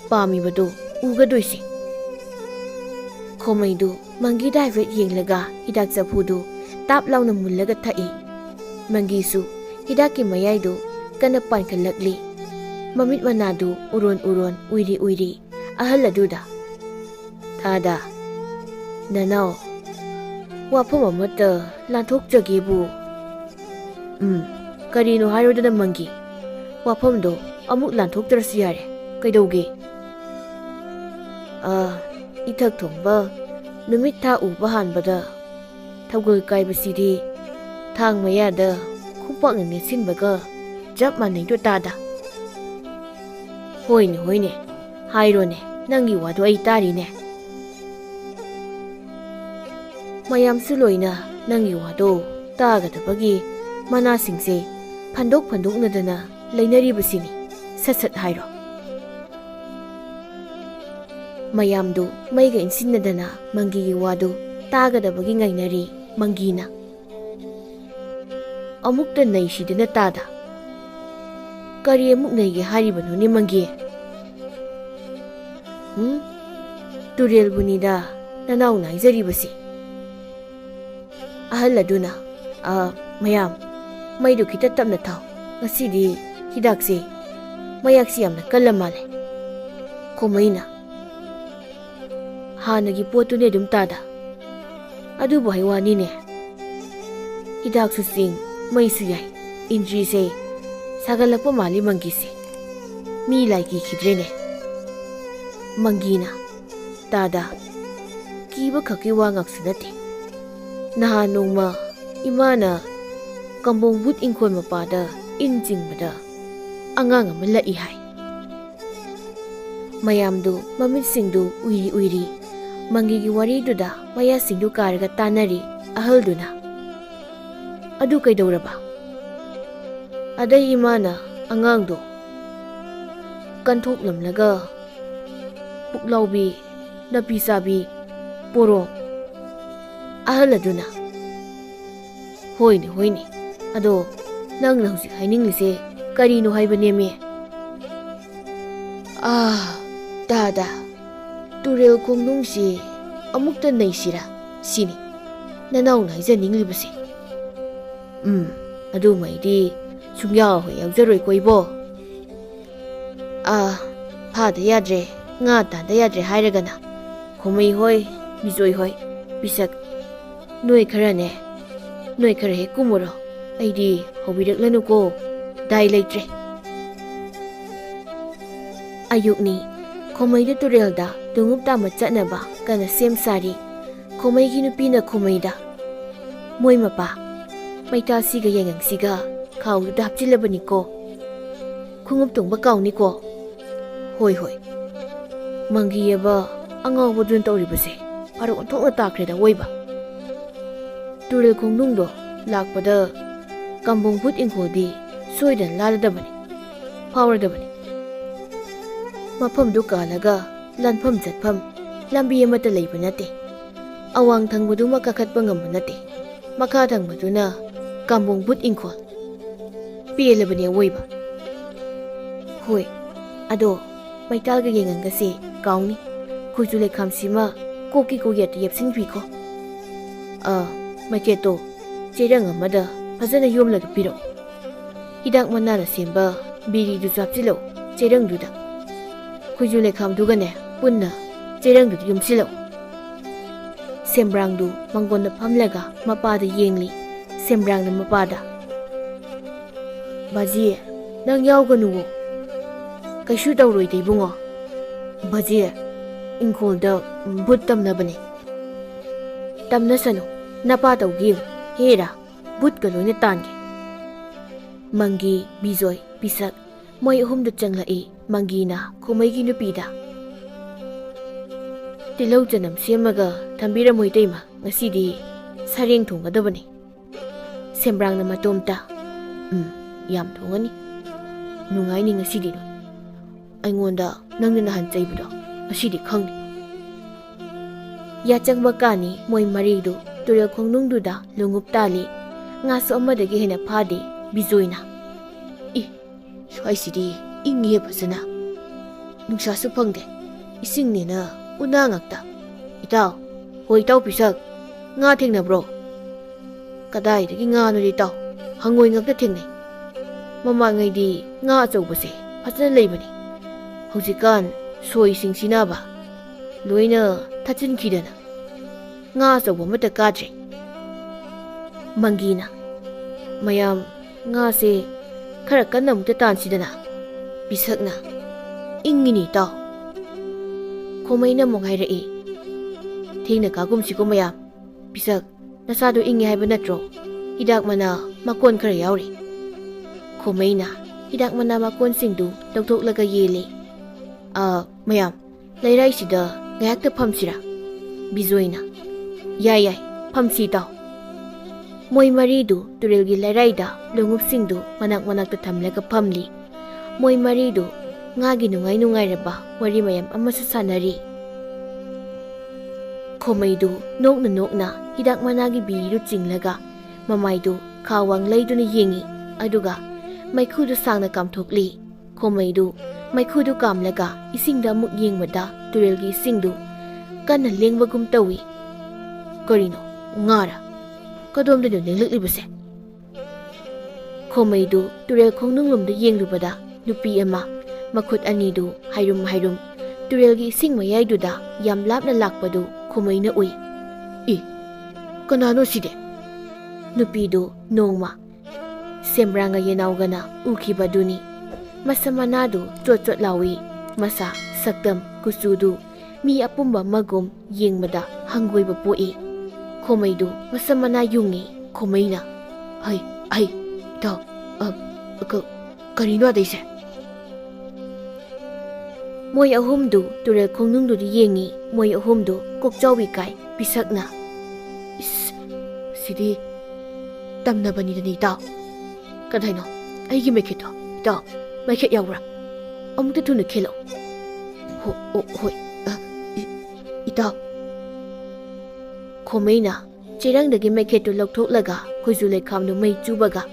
ꯄꯥꯝꯃꯤꯕꯗꯣ ꯎꯒꯗꯣꯏꯁꯤ ꯈꯣꯃꯩꯗꯨ ꯃꯪꯒꯤꯗ ꯍꯥꯏꯐꯦꯠ ꯌꯦꯡꯂꯒ ꯍꯤꯗꯥꯛ ꯆꯐꯨꯗꯨ ꯇꯥꯞ ꯂꯥꯎꯅ ꯃꯨꯜꯂꯒ ꯊꯛꯏ ꯃꯪꯒꯤꯁꯨ ꯍꯤꯗꯥꯛꯀꯤ ꯃꯌꯥꯏꯗꯨ ꯀꯟꯅ ꯄꯥꯟꯈꯠꯂꯛꯂꯤ ꯃꯃꯤꯠ ꯃꯅꯥꯗꯨ ꯎꯔꯣꯟ ꯎꯔꯣꯟ ꯎꯏꯔꯤ ꯎꯏꯔꯤ ꯑꯍꯜ ꯑꯗꯨꯗ ꯊꯥꯗ ꯅꯅꯥꯎ ꯋꯥꯐꯝ ꯑꯃꯠꯇ ꯂꯥꯟꯊꯣꯛꯆꯒꯦꯕꯨ ꯀꯔꯤꯅꯣ ꯍꯥꯏꯔꯣꯗꯅ ꯃꯪꯒꯤ ꯋꯥꯐꯝꯗꯣ ꯑꯃꯨꯛ ꯂꯥꯟꯊꯣꯛꯇ꯭ꯔꯁꯨ ꯌꯥꯔꯦ ꯀꯩꯗꯧꯒꯦ ꯏꯊꯛ ꯊꯣꯡꯕ ꯅꯨꯃꯤꯠ ꯊꯥ ꯎꯕ ꯍꯥꯟꯕꯗ ꯊꯧꯒꯜ ꯀꯥꯏꯕꯁꯤꯗꯤ ꯊꯥꯡ ꯃꯌꯥꯗ ꯈꯣꯡꯄꯥꯛꯅ ꯅꯦꯠꯁꯤꯟꯕꯒ ꯆꯞ ꯃꯥꯟꯅꯩꯗꯣ ꯇꯥꯗ ꯍꯣꯏꯅꯦ ꯍꯣꯏꯅꯦ ꯍꯥꯏꯔꯣꯅꯦ ꯅꯪꯒꯤ ꯋꯥꯗꯣ ꯑꯩ ꯇꯥꯔꯤꯅꯦ ꯃꯌꯥꯝꯁꯨ ꯂꯣꯏꯅ ꯅꯪꯒꯤ ꯋꯥꯗꯣ ꯇꯥꯒꯗꯕꯒꯤ ꯃꯅꯥꯁꯤꯡꯁꯦ ꯐꯟꯗꯣꯛ ꯐꯟꯗꯣꯛꯅꯗꯅ ꯂꯩꯅꯔꯤꯕꯁꯤꯅꯤ ꯁꯠ ꯁꯠ ꯍꯥꯏꯔꯣ ꯃꯌꯥꯝꯗꯨ ꯃꯩꯒ ꯏꯟꯁꯤꯟꯅꯗꯅ ꯃꯪꯒꯤꯒꯤ ꯋꯥꯗꯨ ꯇꯥꯒꯗꯕꯒꯤ ꯉꯥꯏꯅꯔꯤ ꯃꯪꯒꯤꯅ ꯑꯃꯨꯛꯇ ꯅꯩꯁꯤꯗꯅ ꯇꯥꯗ ꯀꯔꯤ ꯑꯃꯨꯛ ꯅꯩꯒꯦ ꯍꯥꯏꯔꯤꯕꯅꯣꯅꯦ ꯃꯪꯒꯤ ꯇꯨꯔꯦꯜꯕꯨꯅꯤꯗ ꯅꯅꯥꯎꯅ ꯍꯥꯏꯖꯔꯤꯕꯁꯤ ꯑꯍꯜ ꯑꯗꯨꯅ ꯃꯌꯥꯝ ꯃꯩꯗꯨ ꯈꯤꯇ ꯇꯞꯅ ꯊꯥꯎ ꯉꯁꯤꯗꯤ ꯍꯤꯗꯥꯛꯁꯦ ꯃꯌꯥꯛꯁꯤ ꯌꯥꯝꯅ ꯀꯜꯂ ꯃꯥꯜꯂꯦ ꯈꯣꯃꯩꯅ ꯍꯥꯟꯅꯒꯤ ꯄꯣꯠꯇꯨꯅꯦ ꯑꯗꯨꯝ ꯇꯥꯗ ꯑꯗꯨꯕꯨ ꯍꯩꯋꯥꯅꯤꯅꯦ ꯍꯤꯗꯥꯛꯁꯨ ꯆꯤꯡ ꯃꯩꯁꯨ ꯌꯥꯏ ꯏꯟꯗ꯭ꯔꯤꯁꯦ ꯁꯥꯒꯠꯂꯛꯄ ꯃꯥꯜꯂꯤ ꯃꯪꯒꯤꯁꯦ mi lai kikhidrene. Mangina tada kiba khaki wa ngaksinati. Naha nongma imana kambong but ingkhol mapada injingbada angang ama lai hai. Mayamdu maminsingdu uiri uiri mangigi wariduda mayasingdu karaga tanari ahalduna. Adu kaidauraba. Aday imana angangdo kanthoklamlaga puklaubi napisabi poro ahaladuna. Hoine hoine ado nangna husik haininglise karino haibaneme. Dada turel khongnungsi amukta naisira sini nanauna haijaninglibase. Adu maidi sungyaw hoi yaujaroi koibo. Phada yadre nga tanda yadre hairagana khomai hoi bizoi hoi bisak noi kharane noi khare he kumuro aidi hobirak ko dai leitre. Ayukni khomai da turel da tungup ta ma chatnaba kana sem sari khomai gi nupi na khomai da moi mapa maita siga yengang siga khau da hapchilabani ko khungup tungba kauni ko. Hoi hoi mangi yaba angaw bodun tawribase paro onthokna takre da woiba. Turel khongnungdo lakpada kambong but ingkhodi soidan laladabani phawradabani. Mafam du kalaga lanfam jatfam lambi amata leiba nate. Awang thangbadu makakhatpa ngamba nate. Makha thangbaduna kambong but ingkhol pelabani woiba. Hoi ado maitalga yengangase kauni khujule khamsima koki ko yat yepsing phiko. Maiketo cherang amada phajana yomlaga piro. Hidak manana semba biri du chapchilo cherang duda. Khujule khamdugane punna cherang du yumsilo. Sembrang du mangonna phamlaga mapada yengli sembrang na mapada. Baji nang yawganu kaishu tawroi dei bungo. Baji ingkholda but tamnabane. Tamnasanu napa tawgiu hera but ka loina tange. Mangi bizoi pisak moi ahumda changlai mangina khomaigi nupida. Tilau janam semaga thambira moi teima ngasidi sareng thongadabani. Sembrang na matomta yam thongani nungai ni ngasidi no. Aingonda nangna nahan chaibudo ngasidi khangni. Yachangba kani moi maridu turel khongnungduda lungup tali ngaso amadagi hena phadi bizoina. Swaisidi ingiye phasana nungsa su phangde ising ne na una ngakta. Itaw hoi taw pisak nga thengna bro. Kadai dagi nga no ri taw hangoi ngakta thengnai. Mama ngai di nga achobase phasana leibani. Hojikan soi singsina ba loina thachin khidana nga achobo mata kadre. Mangina mayam nga se khara kanam ta tansidana bisakna ingini taw khomaina mongai ra e thengna kagum siko mayam bisak nasado ingi haiba natro. Hidak mana makon khara yauri. Khomaina hidak mana makon singdu lawthoklaga yele. Mayam leirai sida ngayakta phamsira. Bizoina yai phamsi taw. Moi maridu turelgi lairaida lungup singdu manak manakta thamlaga phamli. Moi maridu ngagi nungai nungai raba wari mayam amasa sanari. Khomaidu nokna hidak managi biru chinglaga mamaidu khawang leiduna yengi aduga maikhudu sangna kamthokli. Khomaidu maikhudu kamlaga isingda muk yengmada turelgi singdu kanna lengbagum tawi. Karino ngara kadomda no lenglibase. Khomaidu turel khongnunglumda yenglubada nupi ama makhut anidu hairum turelgi ising mayaiduda yam lapna lakpadu khomaina ui. Kanano side? Nupidu nongma sembranga yenaugana ukibaduni Masamana du chot lawi, masa saktam kusudu, mi apumba magum yengmada hanggoiba poi. Khomai du masamana yungi, khomai na. Ai, ito, karino adayse? Moy ahum du turel kongnung du yengi, moy ahum du kokjawi kai, pisak na. Sidi, tamna bani da ni tao. Kanay no, ay gi mekit to, ito, mekit yawra. Amuk tu na kilo. Hoi, ito. Khomai na, cherang dagi mekit tu lokthok laga, kuizulay kam du may chubaga.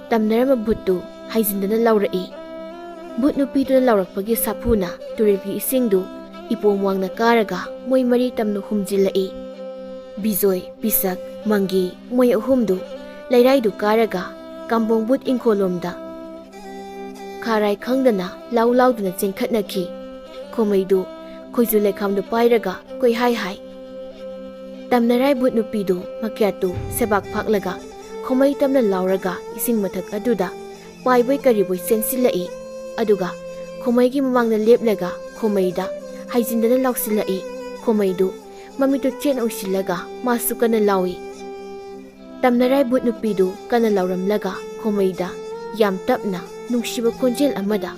Tamnarama buttu, haizindana laura e. But nupi tu na laurakpagi sapuna, turelgi isingdu, ipomwang na karaga, moy mari tamno humjila e. Bizoy, pisak, manggi, moy ahumdu, layray du karaga, kambong but inkolomda. Karay kangdana, law du na jengkat na ki. Khomai du, kuizulay kam du pairaga, koy hai. Tamnaray but nupi du, makyatu, sebak paklaga, khomai tamna lauraga, ising matak aduda, paiboy kariboy sensila e. Aduga, khomai gi mamang na leplaga, khomai da, haizindana lausila e. Khomai du, mamito chen usilaga, masuka na lawi. Tamnaray but nupi du, kana lauramlaga, khomai da, yam tapna, nungshiba konjel amada.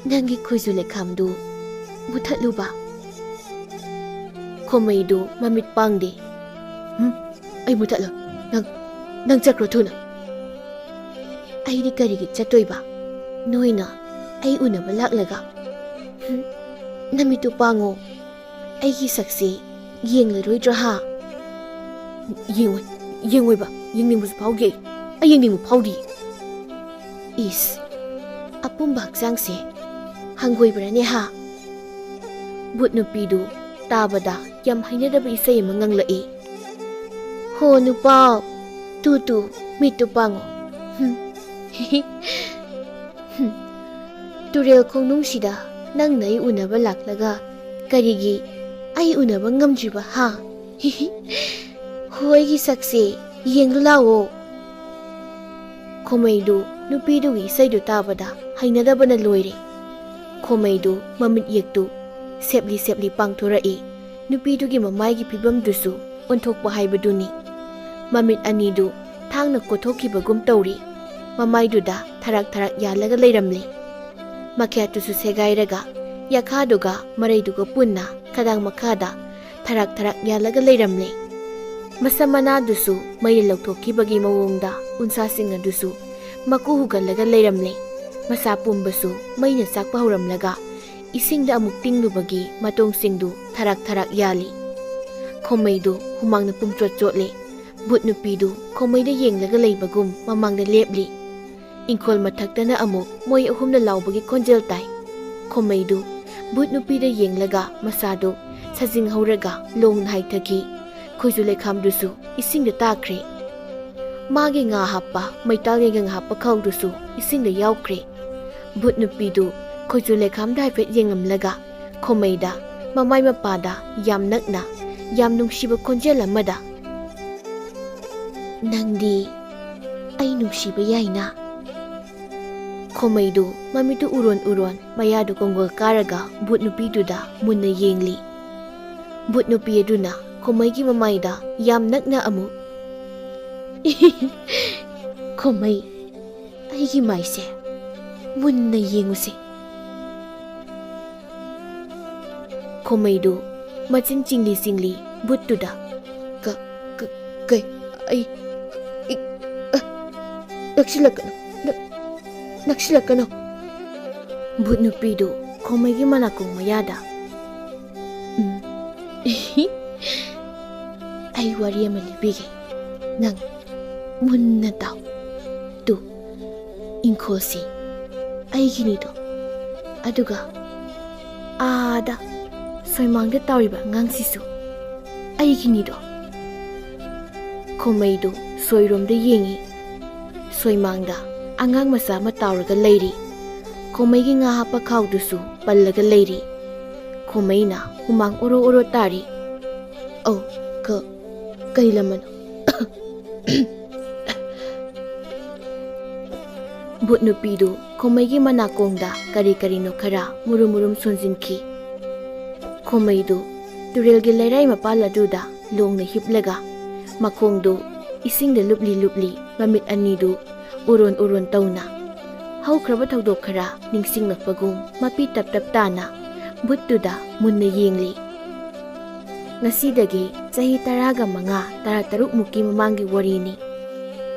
Nangi kuizule kamdu, butatluba. Khomai du, mamit pangde. Ay butatlo, nang chakro tuna. Ay di karigi chatoy ba? Noy na, ay una balaklaga. Namito pango, ay gisaksi, yeng laroy draha. Yengway ba? Yengning mo sa paugi. Ay yengning mo paudi. Apong bagsang si, hanggoy ba ni ha? But nupido, tabada, yam hainada ba isa yung mangang lai? Ho nupaw, tutu, mito pango. Turel kong nung sida, nang nai una ba laklaga, karigi, ay una ba ngamdri ba ha? Hoy gisaksi, yeng lulawo. Khomai du, nupido gi say du tabada, hainada ba na loire? Khomai du, mamit yektu, sepli pangtura e, nupido gi mamay gi pibam dusu, ontok pa haibaduni. Mamit anidu, thang na kotoki bagum tauri, mamay du da, tarak yalaga layramli. Makyatu su segayraga, yakaduga, marayduga punna, kadang makada, tarak yalaga layramli. Masamana dusu, may lagtoki bagi mawongda, unsasing na dusu, makuhugalaga layramli. Masapum basu, may nasak pahuramlaga, ising da amuk tinglu bagi, matong singdu, tarak yali. Khomai du, humang na pumchot-chotle, but nupidu, khomai da yeng laga laybagum, mamang na lepli. Ingkol matakta na amuk, moy ahum na laubagi konjel tay. Khomai du, but nupi da yeng laga, masado, sa zinghawraga, long na haitagi. Kuizulay kam dusu, ising da takre. Magi nga hapa, may talye nga hapa kaw dusu, ising da yawkre. But nupidu, kuizulay kam da haipet yengam laga. Khomai da, mamay mapada, yam nakna, yam nungshiba konjel amada. Nangdi, ay nungshiba yay na. Khomai du, mamitu uron, mayadu konggol karaga, but nupidu da, munna yengli. But nupidu na, khomai gi mamay da, yam nakna amu. Khomai, ay gi may se, munna yengu se. Khomai du, macin singli, but tu da. Ay, Naksilakano. But nupido, khomai gi manakong mayada. Ay wariya malibigay, nang munna daw. Tu, inkosi, ay ginito. Aduga, ada, soy mangda tauriba ngang sisu. Ay ginito. Khomai du, soy romda yengi. Soy mangda, angang masa matauraga layri. Khomai gi nga hapa kaw dusu, palaga layri. Khomai na, humang oro tari. Oh, kailaman. ꯚꯨꯠ ꯅꯨꯄꯤꯗꯨ ꯈꯣꯃꯩꯒꯤ ꯃꯅꯥꯀꯣꯡꯗ ꯀꯔꯤ ꯀꯔꯤꯅꯣ ꯈꯔ ꯃꯨꯔꯨꯝ ꯃꯨꯔꯨꯝ ꯁꯣꯟꯖꯤꯟꯈꯤ꯫ ꯈꯣꯃꯩꯗꯨ ꯇꯨꯔꯦꯜꯒꯤ ꯂꯩꯔꯥꯏ ꯃꯄꯥꯜ ꯑꯗꯨꯗ ꯂꯣꯡꯅ ꯍꯤꯞꯂꯒ ꯃꯈꯣꯡꯗꯨ ꯏꯁꯤꯡꯗ ꯂꯨꯞꯂꯤ ꯂꯨꯞꯂꯤ ꯃꯃꯤꯠ ꯑꯅꯤꯗꯨ ꯎꯔꯣꯟ ꯎꯔꯣꯟ ꯇꯧꯅ ꯍꯧꯈ꯭ꯔꯕ ꯊꯧꯗꯣꯛ ꯈꯔ ꯅꯤꯡꯁꯤꯡꯂꯛꯄꯒꯨꯝ ꯃꯄꯤ ꯇꯞ ꯇꯞ ꯇꯥꯅ ꯚꯨꯠꯇꯨꯗ ꯃꯨꯟꯅ ꯌꯦꯡꯂꯤ꯫ ꯉꯁꯤꯗꯒꯤ ꯆꯍꯤ 15-16 ꯃꯨꯛꯀꯤ ꯃꯃꯥꯡꯒꯤ ꯋꯥꯔꯤꯅꯤ꯫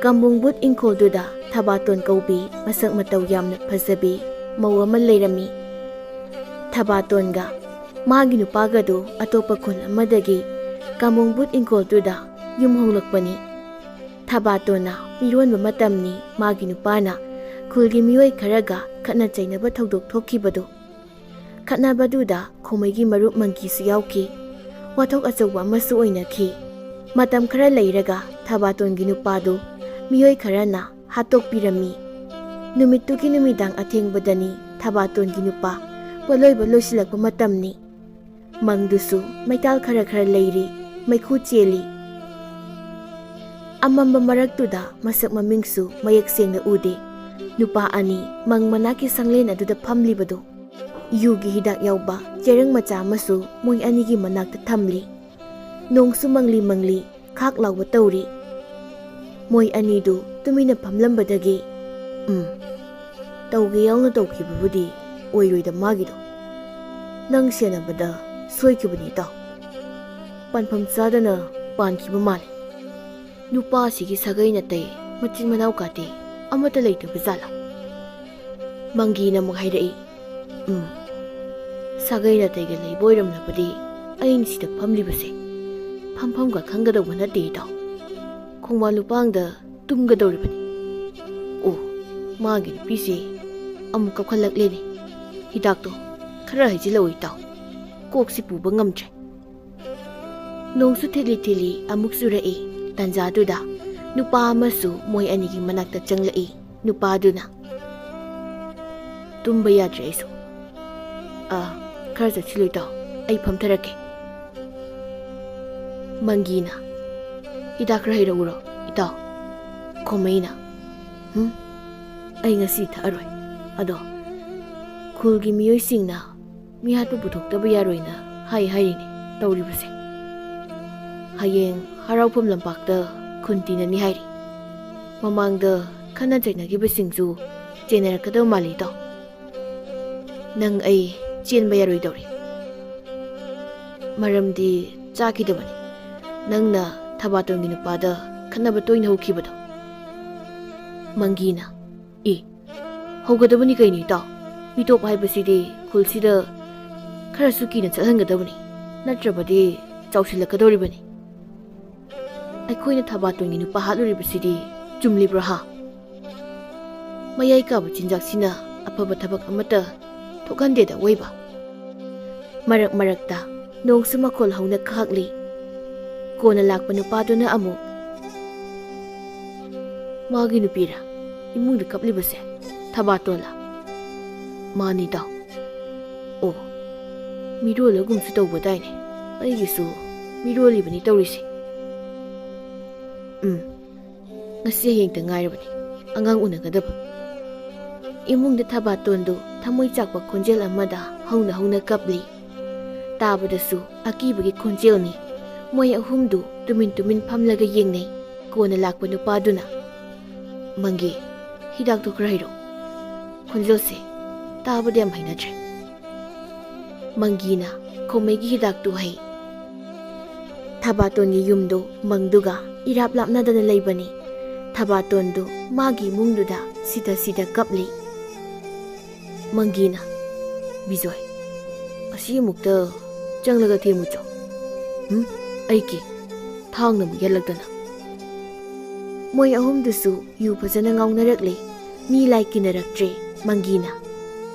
ꯀꯝꯕꯨꯡ ꯚꯨꯠ ꯏꯪꯈꯣꯜꯗꯨꯗ ꯊꯕꯥꯇꯣꯟ ꯀꯧꯕꯤ ꯃꯁꯛ ꯃꯇꯧ ꯌꯥꯝꯅ ꯐꯖꯕꯤ ꯃꯧ ꯑꯃ ꯂꯩꯔꯝꯃꯤ꯫ ꯊꯕꯥꯇꯣꯟꯒ ꯃꯥꯒꯤ ꯅꯨꯄꯥꯒꯗꯨ ꯑꯇꯣꯞꯄ ꯈꯨꯟ ꯑꯃꯗꯒꯤ ꯀꯝꯕꯨꯡ ꯚꯨꯠ ꯏꯪꯈꯣꯜꯗꯨꯗ ꯌꯨꯝ ꯍꯣꯡꯂꯛꯄꯅꯤ꯫ ꯊꯕꯥꯇꯣꯟꯅ ꯃꯤꯔꯣꯟꯕ ꯃꯇꯝꯅꯤ ꯃꯥꯒꯤ ꯅꯨꯄꯥꯅ ꯈꯨꯜꯒꯤ ꯃꯤꯑꯣꯏ ꯈꯔꯒ ꯈꯠꯅ ꯆꯩꯅꯕ ꯊꯧꯗꯣꯛ ꯊꯣꯛꯈꯤꯕꯗꯨ꯫ ꯈꯠꯅꯕꯗꯨꯗ ꯈꯣꯃꯩꯒꯤ ꯃꯔꯨꯞ ꯃꯪꯀꯤꯁꯨ ꯌꯥꯎꯈꯤ꯫ ꯋꯥꯊꯣꯛ ꯑꯆꯧꯕ ꯑꯃꯁꯨ ꯑꯣꯏꯅꯈꯤ꯫ ꯃꯇꯝ ꯈꯔ ꯂꯩꯔꯒ ꯊꯕꯥꯇꯣꯟꯒꯤ ꯅꯨꯄꯥꯗꯨ ꯃꯤꯑꯣꯏ ꯈꯔꯅ ꯍꯥꯠꯇꯣꯛꯄꯤꯔꯝꯃꯤ꯫ ꯅꯨꯃꯤꯠꯇꯨꯒꯤ ꯅꯨꯃꯤꯗꯥꯡ ꯑꯊꯦꯡꯕꯗꯅꯤ ꯊꯕꯥꯇꯣꯟꯒꯤ ꯅꯨꯄꯥ ꯄꯣꯠꯂꯣꯏꯕ ꯂꯣꯏꯁꯤꯜꯂꯛꯄ ꯃꯇꯝꯅꯤ꯫ ꯃꯪꯗꯨꯁꯨ ꯃꯩꯇꯥꯜ ꯈꯔ ꯈꯔ ꯂꯩꯔꯤ, ꯃꯩꯈꯨ ꯆꯦꯜꯂꯤ꯫ ꯑꯃꯝꯕ ꯃꯔꯛꯇꯨꯗ ꯃꯁꯛ ꯃꯃꯤꯡꯁꯨ ꯃꯌꯦꯛ ꯁꯦꯡꯅ ꯎꯗꯦ꯫ ꯅꯨꯄꯥ ꯑꯅꯤ ꯃꯪ ꯃꯅꯥꯛꯀꯤ ꯁꯪꯂꯦꯟ ꯑꯗꯨꯗ ꯐꯝꯂꯤꯕꯗꯨ꯫ ꯌꯨꯒꯤ ꯍꯤꯗꯥꯛ ꯌꯥꯎꯕ ꯆꯦꯔꯪ ꯃꯆꯥ ꯑꯃꯁꯨ ꯃꯣꯏ ꯑꯅꯤꯒꯤ ꯃꯅꯥꯛꯇ ꯊꯝꯂꯤ꯫ ꯅꯣꯡꯁꯨ ꯃꯪꯂꯤ ꯃꯪꯂꯤ ꯈꯥꯛ ꯂꯥꯎꯕ ꯇꯧꯔꯤ꯫ ꯃꯣꯏ ꯑꯅꯤꯗꯨ ꯇꯨꯃꯤꯟꯅ ꯐꯝꯂꯝꯕꯗꯒꯤ ꯇꯧꯒꯦ ꯌꯥꯎꯅ ꯇꯧꯈꯤꯕꯕꯨꯗꯤ ꯑꯣꯏꯔꯣꯏꯗ ꯃꯥꯒꯤꯗꯣ꯫ ꯅꯪ ꯁꯦꯟꯅꯕꯗ ꯁꯣꯏꯈꯤꯕꯅꯤ ꯏꯇꯥꯎ꯫ ꯄꯥꯟꯐꯝ ꯆꯥꯗꯅ ꯄꯥꯟꯈꯤꯕ ꯃꯥꯜꯂꯦ꯫ ꯅꯨꯄꯥꯁꯤꯒꯤ ꯁꯥꯒꯩ ꯅꯥꯇꯩ ꯃꯆꯤꯟ ꯃꯅꯥꯎ ꯀꯥꯇꯤ ꯑꯃꯠꯇ ꯂꯩꯇꯕ ꯖꯥꯠꯂꯥ? ꯃꯪꯒꯤꯅ ꯑꯃꯨꯛ ꯍꯥꯏꯔꯛꯏ꯫ ꯁꯥꯒꯩ ꯅꯥꯇꯩꯒ ꯂꯩꯕ ꯑꯣꯏꯔꯝꯂꯕꯗꯤ ꯑꯩꯅ ꯁꯤꯗ ꯐꯝꯂꯤꯕꯁꯦ ꯐꯝꯐꯝꯒ ꯈꯪꯒꯗꯧꯕ ꯅꯠꯇꯦ ꯏꯇꯥꯎ꯫ ꯈꯣꯡꯕꯥꯟ ꯂꯨꯄꯥꯡꯗ ꯇꯨꯝꯒꯗꯧꯔꯤꯕꯅꯤ꯫ ꯑꯣ, ꯃꯥꯒꯤ ꯅꯨꯄꯤꯁꯦ ꯑꯃꯨꯛ ꯀꯞꯈꯠꯂꯛꯂꯦꯅꯦ꯫ ꯍꯤꯗꯥꯛꯇꯣ ꯈꯔ ꯍꯩꯖꯤꯜꯂꯛꯎ ꯏꯇꯥꯎ, ꯀꯣꯛꯁꯤ ꯄꯨꯕ ꯉꯝꯗ꯭ꯔꯦ꯫ ꯅꯣꯡꯁꯨ ꯊꯤꯠꯂꯤ ꯊꯤꯠꯂꯤ ꯑꯃꯨꯛ ꯆꯨꯔꯛꯏ꯫ ꯇꯥꯟꯖꯥꯗꯨꯗ ꯅꯨꯄꯥ ꯑꯃꯁꯨ ꯃꯣꯏ ꯑꯅꯤꯒꯤ ꯃꯅꯥꯛꯇ ꯆꯪꯂꯛꯏ꯫ ꯅꯨꯄꯥꯗꯨꯅ ꯇꯨꯝꯕ ꯌꯥꯗ꯭ꯔꯦ ꯑꯩꯁꯨ꯫ ꯈꯔ ꯆꯠꯁꯤꯜꯂꯨ ꯏꯇꯥꯎ, ꯑꯩ ꯐꯝꯊꯔꯛꯀꯦ꯫ ꯃꯪꯒꯤꯅ ꯍꯤꯗꯥꯛ ꯈꯔ ꯍꯩꯔꯛꯎꯔꯣ ꯏꯇꯥꯎ? ꯈꯣꯃꯩꯅ ꯑꯩ ꯉꯁꯤ ꯊꯛꯑꯔꯣꯏ, ꯑꯗꯣ ꯈꯨꯜꯒꯤ ꯃꯤꯑꯣꯏꯁꯤꯡꯅ ꯃꯤꯍꯥꯠꯄ ꯄꯨꯊꯣꯛꯇꯕ ꯌꯥꯔꯣꯏꯅ ꯍꯥꯏꯔꯤꯅꯦ ꯇꯧꯔꯤꯕꯁꯦ꯫ ꯍꯌꯦꯡ ꯍꯔꯥꯎꯐꯝ ꯂꯝꯄꯥꯛꯇ ꯈꯨꯟ ꯇꯤꯟꯅꯅꯤ ꯍꯥꯏꯔꯤ꯫ ꯃꯃꯥꯡꯗ ꯈꯠꯅ ꯆꯩꯅꯈꯤꯕꯁꯤꯡꯁꯨ ꯆꯦꯟꯅꯔꯛꯀꯗꯕ ꯃꯥꯜꯂꯤ ꯏꯇꯥꯎ꯫ ꯅꯪ ꯑꯩ ꯆꯦꯟꯕ ꯌꯥꯔꯣꯏꯗꯧꯔꯤ꯫ ꯃꯔꯝꯗꯤ ꯆꯥꯈꯤꯗꯕꯅꯤ ꯅꯪꯅ ꯊꯕꯥꯇꯣꯟꯒꯤ ꯅꯨꯄꯥꯗ ꯈꯠꯅꯕ ꯇꯣꯏꯅ ꯍꯧꯈꯤꯕꯗꯣ꯫ ꯃꯪꯒꯤꯅ ꯍꯧꯒꯗꯕꯅꯤ ꯀꯩꯅꯣ ꯏꯇꯥꯎ꯫ ꯃꯤꯇꯣꯞ ꯍꯥꯏꯕꯁꯤꯗꯤ ꯈꯨꯜꯁꯤꯗ ꯈꯔꯁꯨ ꯀꯤꯅ ꯆꯠꯍꯟꯒꯗꯕꯅꯤ, ꯅꯠꯇ꯭ꯔꯕꯗꯤ ꯆꯥꯎꯁꯤꯜꯂꯛꯀꯗꯧꯔꯤꯕꯅꯤ꯫ ꯑꯩꯈꯣꯏꯅ ꯊꯕꯥꯇꯣꯟꯒꯤ ꯅꯨꯄꯥ ꯍꯥꯠꯂꯨꯔꯤꯕꯁꯤꯗꯤ ꯆꯨꯝꯂꯤꯕ꯭ꯔꯥ ꯍꯥ? ꯃꯌꯥꯏ ꯀꯥꯕ ꯆꯤꯟꯖꯥꯛꯁꯤꯅ ꯑꯐꯕ ꯊꯕꯛ ꯑꯃꯠꯇ ꯊꯣꯛꯍꯟꯗꯦꯗ ꯑꯣꯏꯕ꯫ ꯃꯔꯛ ꯃꯔꯛꯇ ꯅꯣꯡꯁꯨ ꯃꯈꯣꯜ ꯍꯧꯅ ꯈꯥꯛꯂꯤ꯫ ꯀꯣꯟꯅ ꯂꯥꯛꯄ ꯅꯨꯄꯥꯗꯨꯅ ꯑꯃꯨꯛ ꯃꯥꯒꯤ ꯅꯨꯄꯤꯔꯥ ꯏꯃꯨꯡꯗ ꯀꯞꯂꯤꯕꯁꯦ, ꯊꯕꯥꯇꯣꯟꯂꯥ? ꯃꯥꯅꯤ ꯏꯇꯥꯎ꯫ ꯑꯣ, ꯃꯤꯔꯣꯜꯂꯒꯨꯝꯁꯨ ꯇꯧꯕꯗꯥꯏꯅꯦ꯫ ꯑꯩꯒꯤꯁꯨ ꯃꯤꯔꯣꯜꯂꯤꯕꯅꯤ ꯇꯧꯔꯤꯁꯦ꯫ ꯉꯁꯤ ꯍꯌꯦꯡꯇ ꯉꯥꯏꯔꯕꯅꯤ ꯑꯉꯥꯡ ꯎꯅꯒꯗꯕ꯫ ꯏꯃꯨꯡꯗ ꯊꯕꯥꯇꯣꯟꯗꯨ ꯊꯃꯣꯏ ꯆꯥꯛꯄ ꯈꯣꯟꯖꯦꯜ ꯑꯃꯗ ꯍꯧꯅ ꯍꯧꯅ ꯀꯞꯂꯤ꯫ ꯇꯥꯕꯗꯁꯨ ꯑꯀꯤꯕꯒꯤ ꯈꯣꯟꯖꯦꯜꯅꯤ꯫ ꯃꯣꯏ ꯑꯍꯨꯝꯗꯨ ꯇꯨꯃꯤꯟ ꯇꯨꯃꯤꯟ ꯐꯝꯂꯒ ꯌꯦꯡꯅꯩ꯫ ꯀꯣꯟꯅ ꯂꯥꯛꯄ ꯅꯨꯄꯥꯗꯨꯅ ꯃꯪꯒꯤ ꯍꯤꯗꯥꯛꯇꯣ ꯈꯔ ꯍꯩꯔꯛꯎ, ꯈꯣꯟꯖꯦꯜꯁꯦ ꯇꯥꯕꯗ ꯌꯥꯝ ꯍꯩꯅꯗ꯭ꯔꯦ꯫ ꯃꯪꯒꯤꯅ ꯈꯣꯃꯩꯒꯤ ꯍꯤꯗꯥꯛꯇꯨ ꯍꯩ꯫ ꯊꯕꯥꯇꯣꯟꯒꯤ ꯌꯨꯝꯗꯨ ꯃꯪꯗꯨꯒ ꯏꯔꯥꯞ ꯂꯥꯞꯅꯗꯅ ꯂꯩꯕꯅꯤ꯫ ꯊꯕꯥꯇꯣꯟꯗꯨ ꯃꯥꯒꯤ ꯏꯃꯨꯡꯗꯨꯗ ꯁꯤꯗ ꯀꯞꯂꯤ꯫ ꯃꯪꯒꯤꯅ ꯕꯤꯖꯣꯏ, ꯑꯁꯤ ꯑꯃꯨꯛꯇ ꯆꯪꯂꯒ ꯊꯦꯡꯃꯨꯆꯣ꯫ ꯑꯩꯒꯤ ꯊꯥꯡꯅ ꯑꯃꯨꯛ ꯌꯦꯜꯂꯛꯇꯅ꯫ ꯃꯣꯏ ꯑꯍꯨꯝꯗꯨꯁꯨ ꯌꯨ ꯐꯖꯅ ꯉꯥꯎꯅꯔꯛꯂꯤ꯫ ꯃꯤ ꯂꯥꯏ ꯀꯤꯅꯔꯛꯇ꯭ꯔꯦ꯫ ꯃꯪꯒꯤꯅ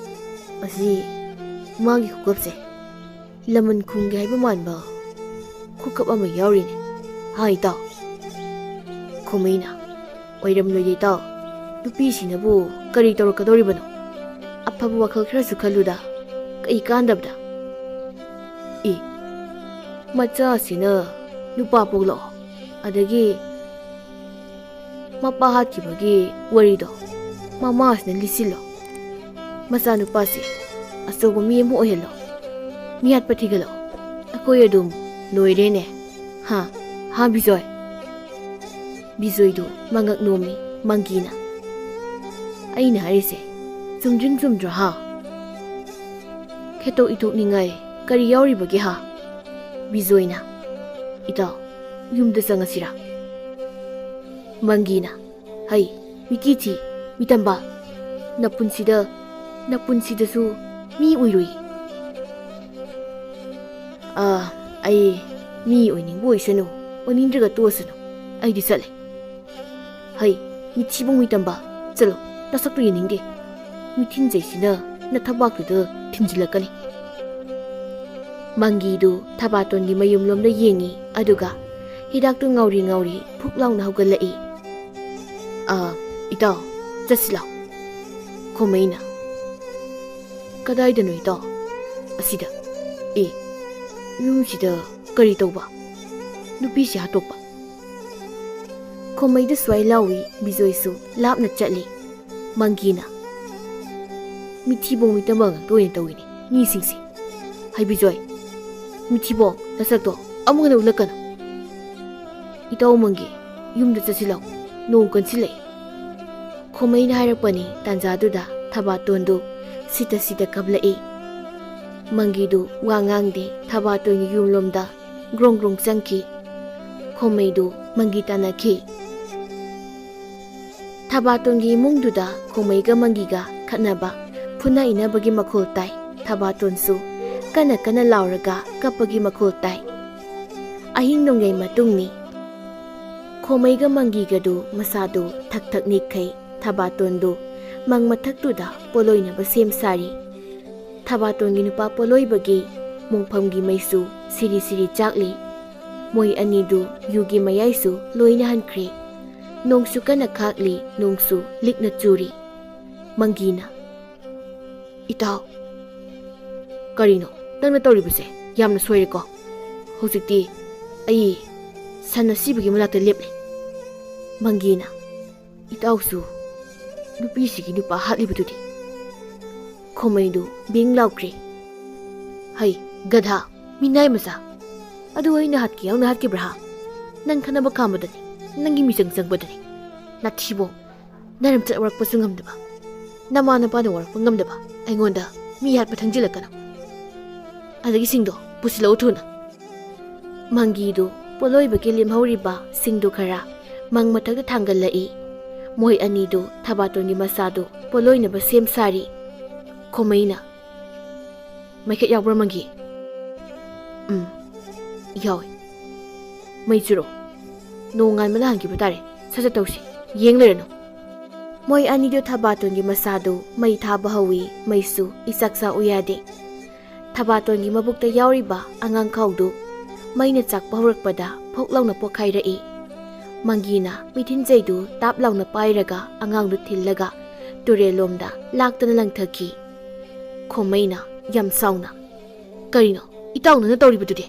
ꯑꯁꯤ ꯃꯥꯒꯤ ꯈꯨꯀꯞꯁꯦ ꯂꯃꯟ ꯈꯨꯝꯒꯦ ꯍꯥꯏꯕ ꯃꯥꯟꯕ ꯈꯨꯀꯞ ꯑꯃ ꯌꯥꯎꯔꯤꯅꯦ ꯍꯥ ꯏꯇꯥꯎ? ꯈꯣꯃꯩꯅ ꯑꯣꯏꯔꯝꯂꯣꯏꯌꯦ ꯏꯇꯥꯎ, ꯅꯨꯄꯤꯁꯤꯅꯕꯨ ꯀꯔꯤ ꯇꯧꯔꯛꯀꯗꯧꯔꯤꯕꯅꯣ? ꯑꯐꯕ ꯋꯥꯈꯜ ꯈꯔꯁꯨ ꯈꯜꯂꯨꯗ, ꯀꯩ ꯀꯥꯟꯗꯕꯗ꯫ ꯃꯆꯥꯁꯤꯅ ꯅꯨꯄꯥ ꯄꯣꯛꯂꯛꯑꯣ, ꯑꯗꯒꯤ ꯃꯄꯥ ꯍꯥꯠꯈꯤꯕꯒꯤ ꯋꯥꯔꯤꯗꯣ ꯃꯃꯥꯁꯤꯅ ꯂꯤꯁꯤꯜꯂꯣ ꯃꯆꯥꯅꯨꯄꯥꯁꯤ ꯑꯆꯧꯕ ꯃꯤ ꯑꯃ ꯑꯣꯏꯍꯜꯂꯣ ꯃꯤꯌꯥꯠꯄ ꯊꯤꯒꯠꯂꯣ ꯑꯩꯈꯣꯏ ꯑꯗꯨꯝ ꯂꯣꯏꯔꯦꯅꯦ ꯍꯥ ꯕꯤꯖꯣꯏ ꯕꯤꯖꯣꯏꯗꯨ ꯃꯉꯛ ꯅꯣꯝꯃꯤ ꯃꯪꯒꯤꯅ ꯑꯩꯅ ꯍꯥꯏꯔꯤꯁꯦ ꯆꯨꯝꯗ꯭ꯔꯣ ꯍꯥ ꯈꯦꯇꯣꯛ ꯏꯊꯣꯛꯅꯤꯡꯉꯥꯏ ꯀꯔꯤ ꯌꯥꯎꯔꯤꯕꯒꯦ ꯍꯥ ꯕꯤꯖꯣꯏꯅ ꯏꯇꯥꯎ ꯌꯨꯝꯗ ꯆꯪꯉꯁꯤꯔꯥ ꯃꯪꯒꯤꯅ ꯍꯩ ꯃꯤꯀꯤꯊꯤ ꯃꯤꯇꯝꯕ ꯅꯄꯨꯟꯁꯤꯗꯁꯨ ꯃꯤ ꯑꯣꯏꯔꯣꯏ ꯑꯩ ꯃꯤ ꯑꯣꯏꯅꯤꯡꯕ ꯑꯣꯏꯁꯅꯨ ꯑꯣꯏꯅꯤꯡꯗ꯭ꯔꯒ ꯇꯣꯛꯑꯁꯅꯨ ꯑꯩꯗꯤ ꯆꯠꯂꯦ ꯍꯩ ꯃꯤꯊꯤꯕꯣꯡ ꯃꯤꯇꯝꯕ ꯆꯠꯂꯣ ꯅꯁꯛꯇꯨ ꯌꯦꯡꯅꯤꯡꯗꯦ ꯃꯤꯊꯤꯟꯖꯩꯁꯤꯅ ꯅꯊꯕꯥꯛꯇꯨꯗ ꯊꯤꯟꯖꯤꯜꯂꯛꯀꯅꯤ ꯃꯪꯒꯤꯗꯨ ꯊꯕꯥꯇꯣꯟꯒꯤ ꯃꯌꯨꯝꯂꯣꯝꯗ ꯌꯦꯡꯉꯤ ꯑꯗꯨꯒ ꯍꯤꯗꯥꯛꯇꯨ ꯉꯥꯎꯔꯤ ꯐꯨꯛ ꯂꯥꯎꯅ ꯍꯧꯒꯠꯂꯛꯏ ꯏꯇꯥꯎ ꯆꯠꯁꯤ ꯂꯥꯎ ꯈꯣꯃꯩꯅ ꯀꯗꯥꯏꯗꯅꯣ ꯏꯇꯥꯎ ꯑꯁꯤꯗ ꯌꯨꯝꯁꯤꯗ ꯀꯔꯤ ꯇꯧꯕ ꯅꯨꯄꯤꯁꯤ ꯍꯥꯠꯇꯣꯛꯄ ꯈꯣꯃꯩꯗ ꯁ꯭ꯋꯥꯏ ꯂꯥꯎꯏ ꯕꯤꯖꯣꯏꯁꯨ ꯂꯥꯞꯅ ꯆꯠꯂꯤ ꯃꯪꯒꯤꯅ ꯃꯤꯊꯤꯕꯣꯡ ꯃꯤꯇꯝꯕ ꯉꯥꯛꯇ ꯑꯣꯏꯅ ꯇꯧꯏꯅꯦ ꯃꯤꯁꯤꯡꯁꯤ ꯍꯩ ꯕꯤꯖꯣꯏ ꯃꯤꯊꯤꯕꯣꯡ ꯅꯁꯛꯇꯣ ꯑꯃꯨꯛ ꯍꯟꯅ ꯎꯠꯂꯛꯀꯅꯨ ꯏꯇꯥꯎ ꯃꯪꯒꯤ ꯌꯨꯝꯗ ꯆꯠꯁꯤ ꯂꯥꯎ ꯅꯣꯡ ꯀꯟꯁꯤꯜꯂꯛꯏ ꯈꯣꯃꯩꯅ ꯍꯥꯏꯔꯛꯄꯅꯤ ꯇꯥꯟꯖꯥꯗꯨꯗ ꯊꯕꯥꯇꯣꯟꯗꯨ ꯁꯤꯇ ꯀꯞꯂꯛꯏ ꯃꯪꯒꯤꯗꯨ ꯋꯥ ꯉꯥꯡꯗꯦ ꯊꯕꯥꯇꯣꯟꯒꯤ ꯌꯨꯝꯂꯣꯝꯗ ꯒ꯭ꯔꯣꯡ ꯆꯪꯈꯤ ꯈꯣꯃꯩꯗꯨ ꯃꯪꯒꯤ ꯇꯥꯟꯅꯈꯤ ꯊꯕꯥꯇꯣꯟꯒꯤ ꯏꯃꯨꯡꯗꯨꯗ ꯈꯣꯃꯩꯒ ꯃꯪꯒꯤꯒ ꯈꯠꯅꯕ ꯐꯨꯅ ꯏꯅꯕꯒꯤ ꯃꯈꯣꯜ ꯇꯥꯏ ꯊꯕꯥꯇꯣꯟꯁꯨ ꯀꯟꯅ ꯂꯥꯎꯔꯒ ꯀꯞꯄꯒꯤ ꯃꯈꯣꯜ ꯇꯥꯏ ꯑꯍꯤꯡ ꯅꯣꯡꯌꯥꯏ ꯃꯇꯨꯡꯅꯤ ꯈꯣꯃꯩꯒ ꯃꯪꯒꯤꯒꯗꯨ ꯃꯁꯥꯗꯨ ꯊꯛ ꯅꯤꯛꯈꯩ ꯊꯕꯥꯇꯣꯟꯗꯨ ꯃꯪ ꯃꯊꯛꯇꯨꯗ ꯄꯣꯂꯣꯏꯅꯕ ꯁꯦꯝ ꯁꯥꯔꯤ ꯊꯕꯥꯇꯣꯟꯒꯤ ꯅꯨꯄꯥ ꯄꯣꯂꯣꯏꯕꯒꯤ ꯃꯣꯡꯐꯝꯒꯤ ꯃꯩꯁꯨ ꯁꯤꯔꯤ ꯆꯥꯛꯂꯤ ꯃꯣꯏ ꯑꯅꯤꯗꯨ ꯌꯨꯒꯤ ꯃꯌꯥꯏꯁꯨ ꯂꯣꯏꯅ ꯍꯟꯈ꯭ꯔꯦ ꯅꯣꯡꯁꯨ ꯀꯟꯅ ꯈꯥꯛꯂꯤ ꯅꯣꯡꯁꯨ ꯂꯤꯛꯅ ꯆꯨꯔꯤ ꯃꯪꯒꯤꯅ ꯏꯇꯥꯎ ꯀꯔꯤꯅꯣ ꯅꯪꯅ ꯇꯧꯔꯤꯕꯁꯦ ꯌꯥꯝꯅ ꯁꯣꯏꯔꯦꯀꯣ ꯍꯧꯖꯤꯛꯇꯤ ꯑꯩ ꯁꯟ ꯑꯁꯤꯕꯒꯤ ꯃꯅꯥꯛꯇ ꯂꯦꯞꯂꯦ ꯃꯪꯒꯤꯅ ꯏꯇꯥꯎꯁꯨ ꯅꯨꯄꯤꯁꯤꯒꯤ ꯅꯨꯄꯥ ꯍꯥꯠꯂꯤꯕꯗꯨꯗꯤ ꯈꯣꯃꯩꯗꯨ ꯕꯤꯡ ꯂꯥꯎꯈ꯭ꯔꯦ ꯍꯩ ꯒꯙꯥ ꯃꯤꯅꯥꯏ ꯃꯆꯥ ꯑꯗꯨ ꯑꯩꯅ ꯍꯥꯠꯀꯦ ꯌꯥꯎꯅ ꯍꯥꯠꯈꯤꯕ꯭ꯔꯥ ꯅꯪ ꯈꯟꯅꯕ ꯈꯥꯝꯕꯗꯅꯤ ꯅꯪꯒꯤ ꯃꯤꯆꯪ ꯆꯪꯕꯗꯅꯤ ꯅꯥꯊꯤꯕꯣꯡ ꯅꯔꯝꯆꯠ ꯋꯥꯔꯛꯄꯁꯨ ꯉꯝꯗꯕ ꯅꯃꯥ ꯅꯄꯥꯅ ꯋꯥꯔꯛꯄ ꯉꯝꯗꯕ ꯑꯩꯉꯣꯟꯗ ꯃꯤ ꯍꯥꯠꯄ ꯊꯪꯖꯤꯜꯂꯛꯀꯅꯨ ꯑꯗꯒꯤ ꯁꯤꯡꯗꯣ ꯄꯨꯁꯤꯜꯂꯛꯎ ꯊꯨꯅ ꯃꯪꯒꯤꯗꯨ ꯄꯣꯂꯣꯏꯕꯒꯤ ꯂꯦꯝꯍꯧꯔꯤꯕ ꯁꯤꯡꯗꯨ ꯈꯔ ꯃꯪ ꯃꯊꯛꯇ ꯊꯥꯡꯒꯠꯂꯛꯏ ꯃꯣꯏ ꯑꯅꯤꯗꯨ ꯊꯕꯥꯇꯣꯟꯒꯤ ꯃꯆꯥꯗꯨ ꯄꯣꯂꯣꯏꯅꯕ ꯁꯦꯝ ꯁꯥꯔꯤ ꯈꯣꯃꯩꯅ ꯃꯩꯈꯦꯠ ꯌꯥꯎꯕ꯭ꯔꯥ ꯃꯪꯒꯤ ꯌꯥꯎꯏ ꯃꯩ ꯆꯨꯔꯣ ꯅꯣꯡ ꯉꯥꯟꯕꯅ ꯍꯟꯈꯤꯕ ꯇꯥꯔꯦ ꯁꯠ ꯇꯧꯁꯤ ꯌꯦꯡ ꯂꯩꯔꯅꯨ ꯃꯣꯏ ꯑꯅꯤꯗꯨ ꯊꯕꯥꯇꯣꯟꯒꯤ ꯃꯆꯥꯗꯨ ꯃꯩ ꯊꯥꯕ ꯍꯧꯏ ꯃꯩꯁꯨ ꯏꯆꯥꯛ ꯆꯥꯛꯎ ꯌꯥꯗꯦ ꯊꯕꯥꯇꯣꯟꯒꯤ ꯃꯕꯨꯛꯇ ꯌꯥꯎꯔꯤꯕ ꯑꯉꯥꯡ ꯈꯥꯎꯗꯨ ꯃꯩꯅ ꯆꯥꯛꯄ ꯍꯧꯔꯛꯄꯗ ꯐꯣꯛ ꯂꯥꯎꯅ ꯄꯣꯈꯥꯏꯔꯛꯏ ꯃꯪꯒꯤꯅ ꯃꯤꯊꯤꯟꯖꯩꯗꯨ ꯇꯥꯞ ꯂꯥꯎꯅ ꯄꯥꯏꯔꯒ ꯑꯉꯥꯡꯗꯨ ꯊꯤꯜꯂꯒ ꯇꯨꯔꯦꯜꯂꯣꯝꯗ ꯂꯥꯛꯇꯅ ꯂꯪꯊꯈꯤ ꯈꯣꯃꯩꯅ ꯌꯥꯝ ꯁꯥꯎꯅ ꯀꯔꯤꯅꯣ ꯏꯇꯥꯎꯅ ꯇꯧꯔꯤꯕꯗꯨꯗꯤ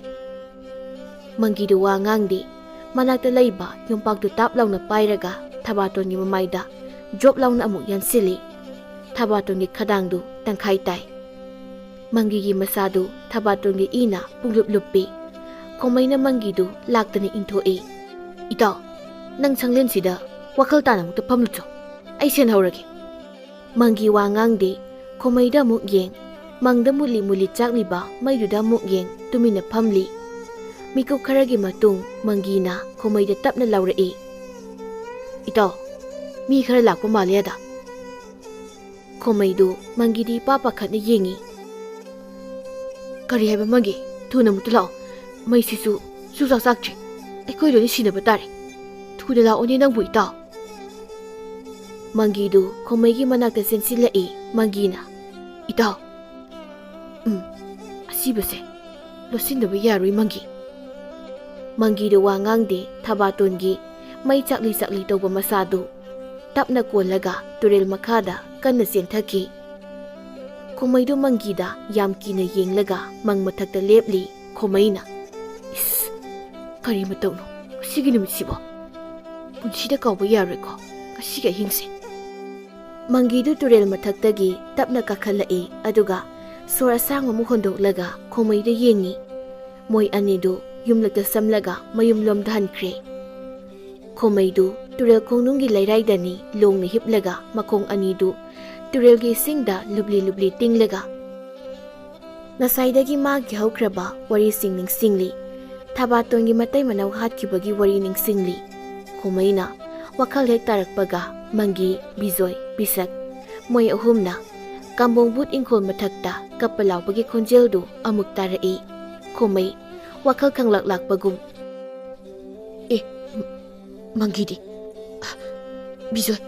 ꯃꯪꯒꯤꯗꯨ ꯋꯥ ꯉꯥꯡꯗꯦ ꯃꯅꯥꯛꯇ ꯂꯩꯕ ꯌꯣꯝꯄꯥꯛꯇꯨ ꯇꯥꯞ ꯂꯥꯎꯅ ꯄꯥꯏꯔꯒ ꯊꯕꯥꯇꯣꯟꯒꯤ ꯃꯃꯥꯏꯗ ꯖꯣꯞ ꯂꯥꯎꯅ ꯑꯃꯨꯛ ꯌꯥꯟꯁꯤꯜꯂꯤ ꯊꯕꯥꯇꯣꯟꯒꯤ ꯈꯗꯥꯡꯗꯨ ꯇꯪꯈꯥꯏ ꯇꯥꯏ ꯃꯪꯒꯤꯒꯤ ꯃꯆꯥꯗꯨ ꯊꯕꯥꯇꯣꯟꯒꯤ ꯏꯅ ꯄꯨꯡꯂꯨꯞ ꯂꯨꯞꯄꯤ ꯈꯣꯃꯩꯅ ꯃꯪꯒꯤꯗꯨ ꯂꯥꯛꯇꯅ ꯏꯟꯊꯣꯛꯏ ꯏꯇꯥꯎ ꯅꯪ ꯁꯪꯂꯦꯟꯁꯤꯗ ꯋꯥꯈꯜ ꯇꯥꯅ ꯑꯃꯨꯛꯇ ꯐꯝꯂꯨꯆꯣ ꯑꯩ ꯁꯦꯟꯍꯧꯔꯒꯦ ꯃꯪꯒꯤ ꯋꯥ ꯉꯥꯡꯗꯦ ꯈꯣꯃꯩꯗ ꯑꯃꯨꯛ ꯌꯦꯡ ꯃꯪꯗ ꯃꯨꯠꯂꯤ ꯆꯥꯛꯂꯤꯕ ꯃꯩꯗꯨꯗ ꯑꯃꯨꯛ ꯌꯦꯡ ꯇꯨꯃꯤꯟꯅ ꯐꯝꯂꯤ ꯃꯤꯀꯨꯞ ꯈꯔꯒꯤ ꯃꯇꯨꯡ ꯃꯪꯒꯤꯅ ꯈꯣꯃꯩꯗ ꯇꯞꯅ ꯂꯥꯎꯔꯛꯏ ꯏꯇꯥꯎ ꯃꯤ ꯈꯔ ꯂꯥꯛꯄ ꯃꯥꯜꯂꯦ ꯑꯗ ꯈꯣꯃꯩꯗꯨ ꯃꯪꯒꯤꯗꯤ ꯏꯄꯥ ꯄꯥꯈꯠꯅ ꯌꯦꯡꯉꯤ ꯀꯔꯤ ꯍꯥꯏꯕ ꯃꯪꯒꯤ ꯊꯨꯅ ꯑꯃꯨꯛꯇ ꯂꯥꯛꯑꯣ ꯃꯩꯁꯤꯁꯨ ꯆꯨꯆꯥꯛ ꯆꯥꯛꯇ꯭ꯔꯤ ꯑꯩꯈꯣꯏ ꯂꯣꯏꯅ ꯁꯤꯟꯅꯕ ꯇꯥꯔꯦ ꯊꯨꯅ ꯂꯥꯛꯑꯣꯅꯦ ꯅꯪꯕꯨ ꯏꯇꯥꯎ ꯃꯪꯒꯤꯗꯨ ꯈꯣꯃꯩꯒꯤ ꯃꯅꯥꯛꯇ ꯆꯦꯟꯁꯤꯜꯂꯛꯏ ꯃꯪꯒꯤꯅ ꯏꯇꯥꯎ ꯑꯁꯤꯕꯁꯦ ꯂꯣꯠꯁꯤꯟꯗꯕ ꯌꯥꯔꯣꯏ ꯃꯪꯒꯤꯗꯨ ꯋꯥ ꯉꯥꯡꯗꯦ ꯊꯕꯥꯇꯣꯟꯒꯤ ꯃꯩ ꯆꯥꯛꯂꯤ ꯇꯧꯕ ꯃꯁꯥꯗꯨ ꯇꯞꯅ ꯀꯣꯜꯂꯒ ꯇꯨꯔꯦꯜ ꯃꯈꯥꯗ ꯀꯟꯅ ꯆꯦꯟꯊꯈꯤ ꯈꯣꯃꯩꯗꯨ ꯃꯪꯒꯤꯗ ꯌꯥꯝ ꯀꯤꯅ ꯌꯦꯡꯂꯒ ꯃꯪ ꯃꯊꯛꯇ ꯂꯦꯞꯂꯤ ꯈꯣꯃꯩꯅ ꯏꯁ ꯀꯔꯤ ꯃꯇꯧꯅꯣ ꯉꯁꯤꯒꯤ ꯅꯨꯃꯤꯠꯁꯤꯕꯣ ꯄꯨꯟꯁꯤꯗ ꯀꯥꯎꯕ ꯌꯥꯔꯣꯏꯀꯣ ꯉꯁꯤꯒꯤ ꯑꯍꯤꯡꯁꯦ ꯃꯪꯒꯤꯗꯨ ꯇꯨꯔꯦꯜ ꯃꯊꯛꯇꯒꯤ ꯇꯞꯅ ꯀꯥꯈꯠꯂꯛꯏ ꯑꯗꯨꯒ ꯁꯣꯔ ꯑꯁꯥꯡꯕ ꯑꯃ ꯍꯣꯟꯗꯣꯛꯂꯒ ꯈꯣꯡꯃꯩꯗ ꯌꯦꯡꯉꯤ꯫ ꯃꯣꯏ ꯑꯅꯤꯗꯨ ꯌꯨꯝꯂꯛꯇ ꯁꯝꯂꯒ ꯃꯌꯨꯝꯂꯣꯝꯗ ꯍꯟꯈ꯭ꯔꯦ꯫ ꯈꯣꯡꯃꯩꯗꯨ ꯇꯨꯔꯦꯜ ꯈꯣꯡꯅꯨꯡꯒꯤ ꯂꯩꯔꯥꯏꯗꯅꯤ ꯂꯣꯡꯅ ꯍꯤꯞꯂꯒ ꯃꯈꯣꯡ ꯑꯅꯤꯗꯨ ꯇꯨꯔꯦꯜꯒꯤ ꯏꯁꯤꯡꯗ ꯂꯨꯞꯂꯤ ꯇꯤꯡꯂꯒ ꯉꯁꯥꯏꯗꯒꯤ ꯃꯥꯒꯤ ꯍꯧꯈ꯭ꯔꯕ ꯋꯥꯔꯤꯁꯤꯡ ꯅꯤꯡꯁꯤꯡꯂꯤ꯫ ꯊꯕꯥꯇꯣꯟꯒꯤ ꯃꯇꯩ ꯃꯅꯥꯎ ꯍꯥꯠꯈꯤꯕꯒꯤ ꯋꯥꯔꯤ ꯅꯤꯡꯁꯤꯡꯂꯤ꯫ ꯈꯣꯡꯃꯩꯅ ꯋꯥꯈꯜ ꯍꯦꯛ ꯇꯥꯔꯛꯄꯒ ꯃꯪꯒꯤ, ꯕꯤꯖꯣꯏ, ꯄꯤꯁꯛ ꯃꯣꯏ ꯑꯍꯨꯝꯅ ꯀꯥꯝꯕꯣꯡꯕꯨꯠ ꯏꯪꯈꯣꯜ ꯃꯊꯛꯇ ꯀꯞꯄ ꯂꯥꯎꯕꯒꯤ ꯈꯣꯟꯖꯦꯜꯗꯨ ꯑꯃꯨꯛ ꯇꯥꯔꯛꯏ꯫ ꯈꯣꯡꯃꯩ ꯋꯥꯈꯜ ꯈꯪꯂꯛ-ꯂꯥꯛꯄꯒꯨꯝ ꯃꯪꯒꯤꯗꯤ, ꯕꯤꯖꯣꯏ,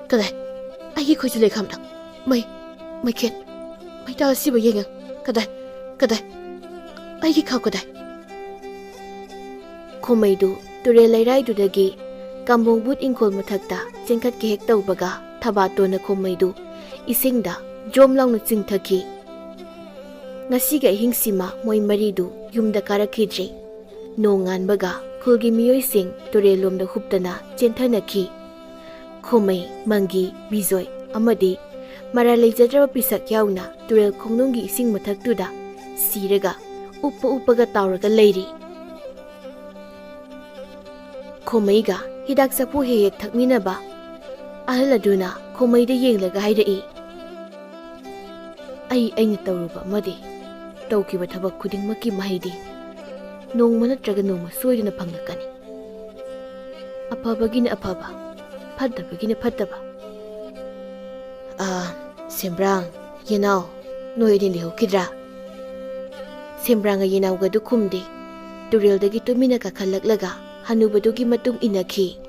ꯀꯗꯥꯏ? ꯑꯩꯒꯤ ꯈꯣꯏꯁꯨ ꯂꯩꯈꯥꯝꯗ ꯃꯩꯈꯦꯠ ꯃꯩꯇꯥꯜ ꯁꯤꯕ ꯌꯦꯡꯉ ꯀꯗꯥꯏ? ꯑꯩꯒꯤ ꯈꯥꯎ ꯀꯗꯥꯏ? ꯈꯣꯡꯃꯩꯗꯨ ꯇꯨꯔꯦꯜ ꯂꯩꯔꯥꯏꯗꯨꯗꯒꯤ ꯀꯥꯝꯕꯣꯡꯕꯨꯠ ꯏꯪꯈꯣꯜ ꯃꯊꯛꯇ ꯆꯦꯟꯈꯠꯀꯦ ꯍꯦꯛ ꯇꯧꯕꯒ ꯊꯕꯥꯇꯣꯟꯅ ꯈꯣꯡꯃꯩꯗꯨ ꯏꯁꯤꯡꯗ ꯖꯣꯝ ꯂꯥꯎꯅ ꯆꯤꯡꯊꯈꯤ꯫ ꯉꯁꯤꯒꯤ ꯑꯍꯤꯡꯁꯤꯃ ꯃꯣꯏ ꯃꯔꯤꯗꯨ ꯌꯨꯝꯗ ꯀꯥꯔꯛꯈꯤꯗ꯭ꯔꯦ꯫ ꯅꯣꯡ ꯉꯥꯟꯕꯒ ꯈꯨꯜꯒꯤ ꯃꯤꯑꯣꯏꯁꯤꯡ ꯇꯨꯔꯦꯜꯂꯣꯝꯗ ꯍꯨꯞꯇꯅ ꯆꯦꯟꯊꯅꯈꯤ꯫ ꯈꯣꯡꯃꯩ, ꯃꯪꯒꯤ, ꯕꯤꯖꯣꯏ ꯑꯃꯗꯤ ꯃꯔꯥꯜ ꯂꯩꯖꯗ꯭ꯔꯕ ꯄꯤꯁꯛ ꯌꯥꯎꯅ ꯇꯨꯔꯦꯜ ꯈꯣꯡꯅꯨꯡꯒꯤ ꯏꯁꯤꯡ ꯃꯊꯛꯇꯨꯗ ꯁꯤꯔꯒ ꯎꯞꯄꯒ ꯇꯥꯎꯔꯒ ꯂꯩꯔꯤ꯫ ꯈꯣꯡꯃꯩꯒ ꯍꯤꯗꯥꯛ ꯆꯐꯨ ꯍꯦꯛ ꯊꯛꯃꯤꯟꯅꯕ ꯑꯍꯜ ꯑꯗꯨꯅ ꯈꯣꯡꯃꯩꯗ ꯌꯦꯡꯂꯒ ꯍꯥꯏꯔꯛꯏ, ꯑꯩꯅ ꯇꯧꯔꯨꯕ ꯑꯃꯗꯤ ꯇꯧꯈꯤꯕ ꯊꯕꯛ ꯈꯨꯗꯤꯡꯃꯛꯀꯤ ꯃꯍꯩꯗꯤ ꯅꯣꯡꯃ ꯅꯠꯇ꯭ꯔꯒ ꯅꯣꯡꯃ ꯁꯣꯏꯗꯅ ꯐꯪꯂꯛꯀꯅꯤ꯫ ꯑꯐꯕꯒꯤꯅ ꯑꯐꯕ, ꯐꯠꯇꯕꯒꯤꯅ ꯐꯠꯇꯕ꯫ ꯁꯦꯝꯕ꯭ꯔꯥꯡ, ꯌꯦꯅꯥꯎ, ꯅꯣꯏ ꯑꯅꯤ ꯂꯩꯍꯧꯈꯤꯗ꯭ꯔꯥ? ꯁꯦꯝꯕ꯭ꯔꯥꯡꯒ ꯌꯦꯅꯥꯎꯒꯗꯨ ꯈꯨꯝꯗꯦ꯫ ꯇꯨꯔꯦꯜꯗꯒꯤ ꯇꯨꯃꯤꯟꯅ ꯀꯥꯈꯠꯂꯛꯂꯒ ꯍꯅꯨꯕꯗꯨꯒꯤ ꯃꯇꯨꯡ ꯏꯟꯅꯈꯤ꯫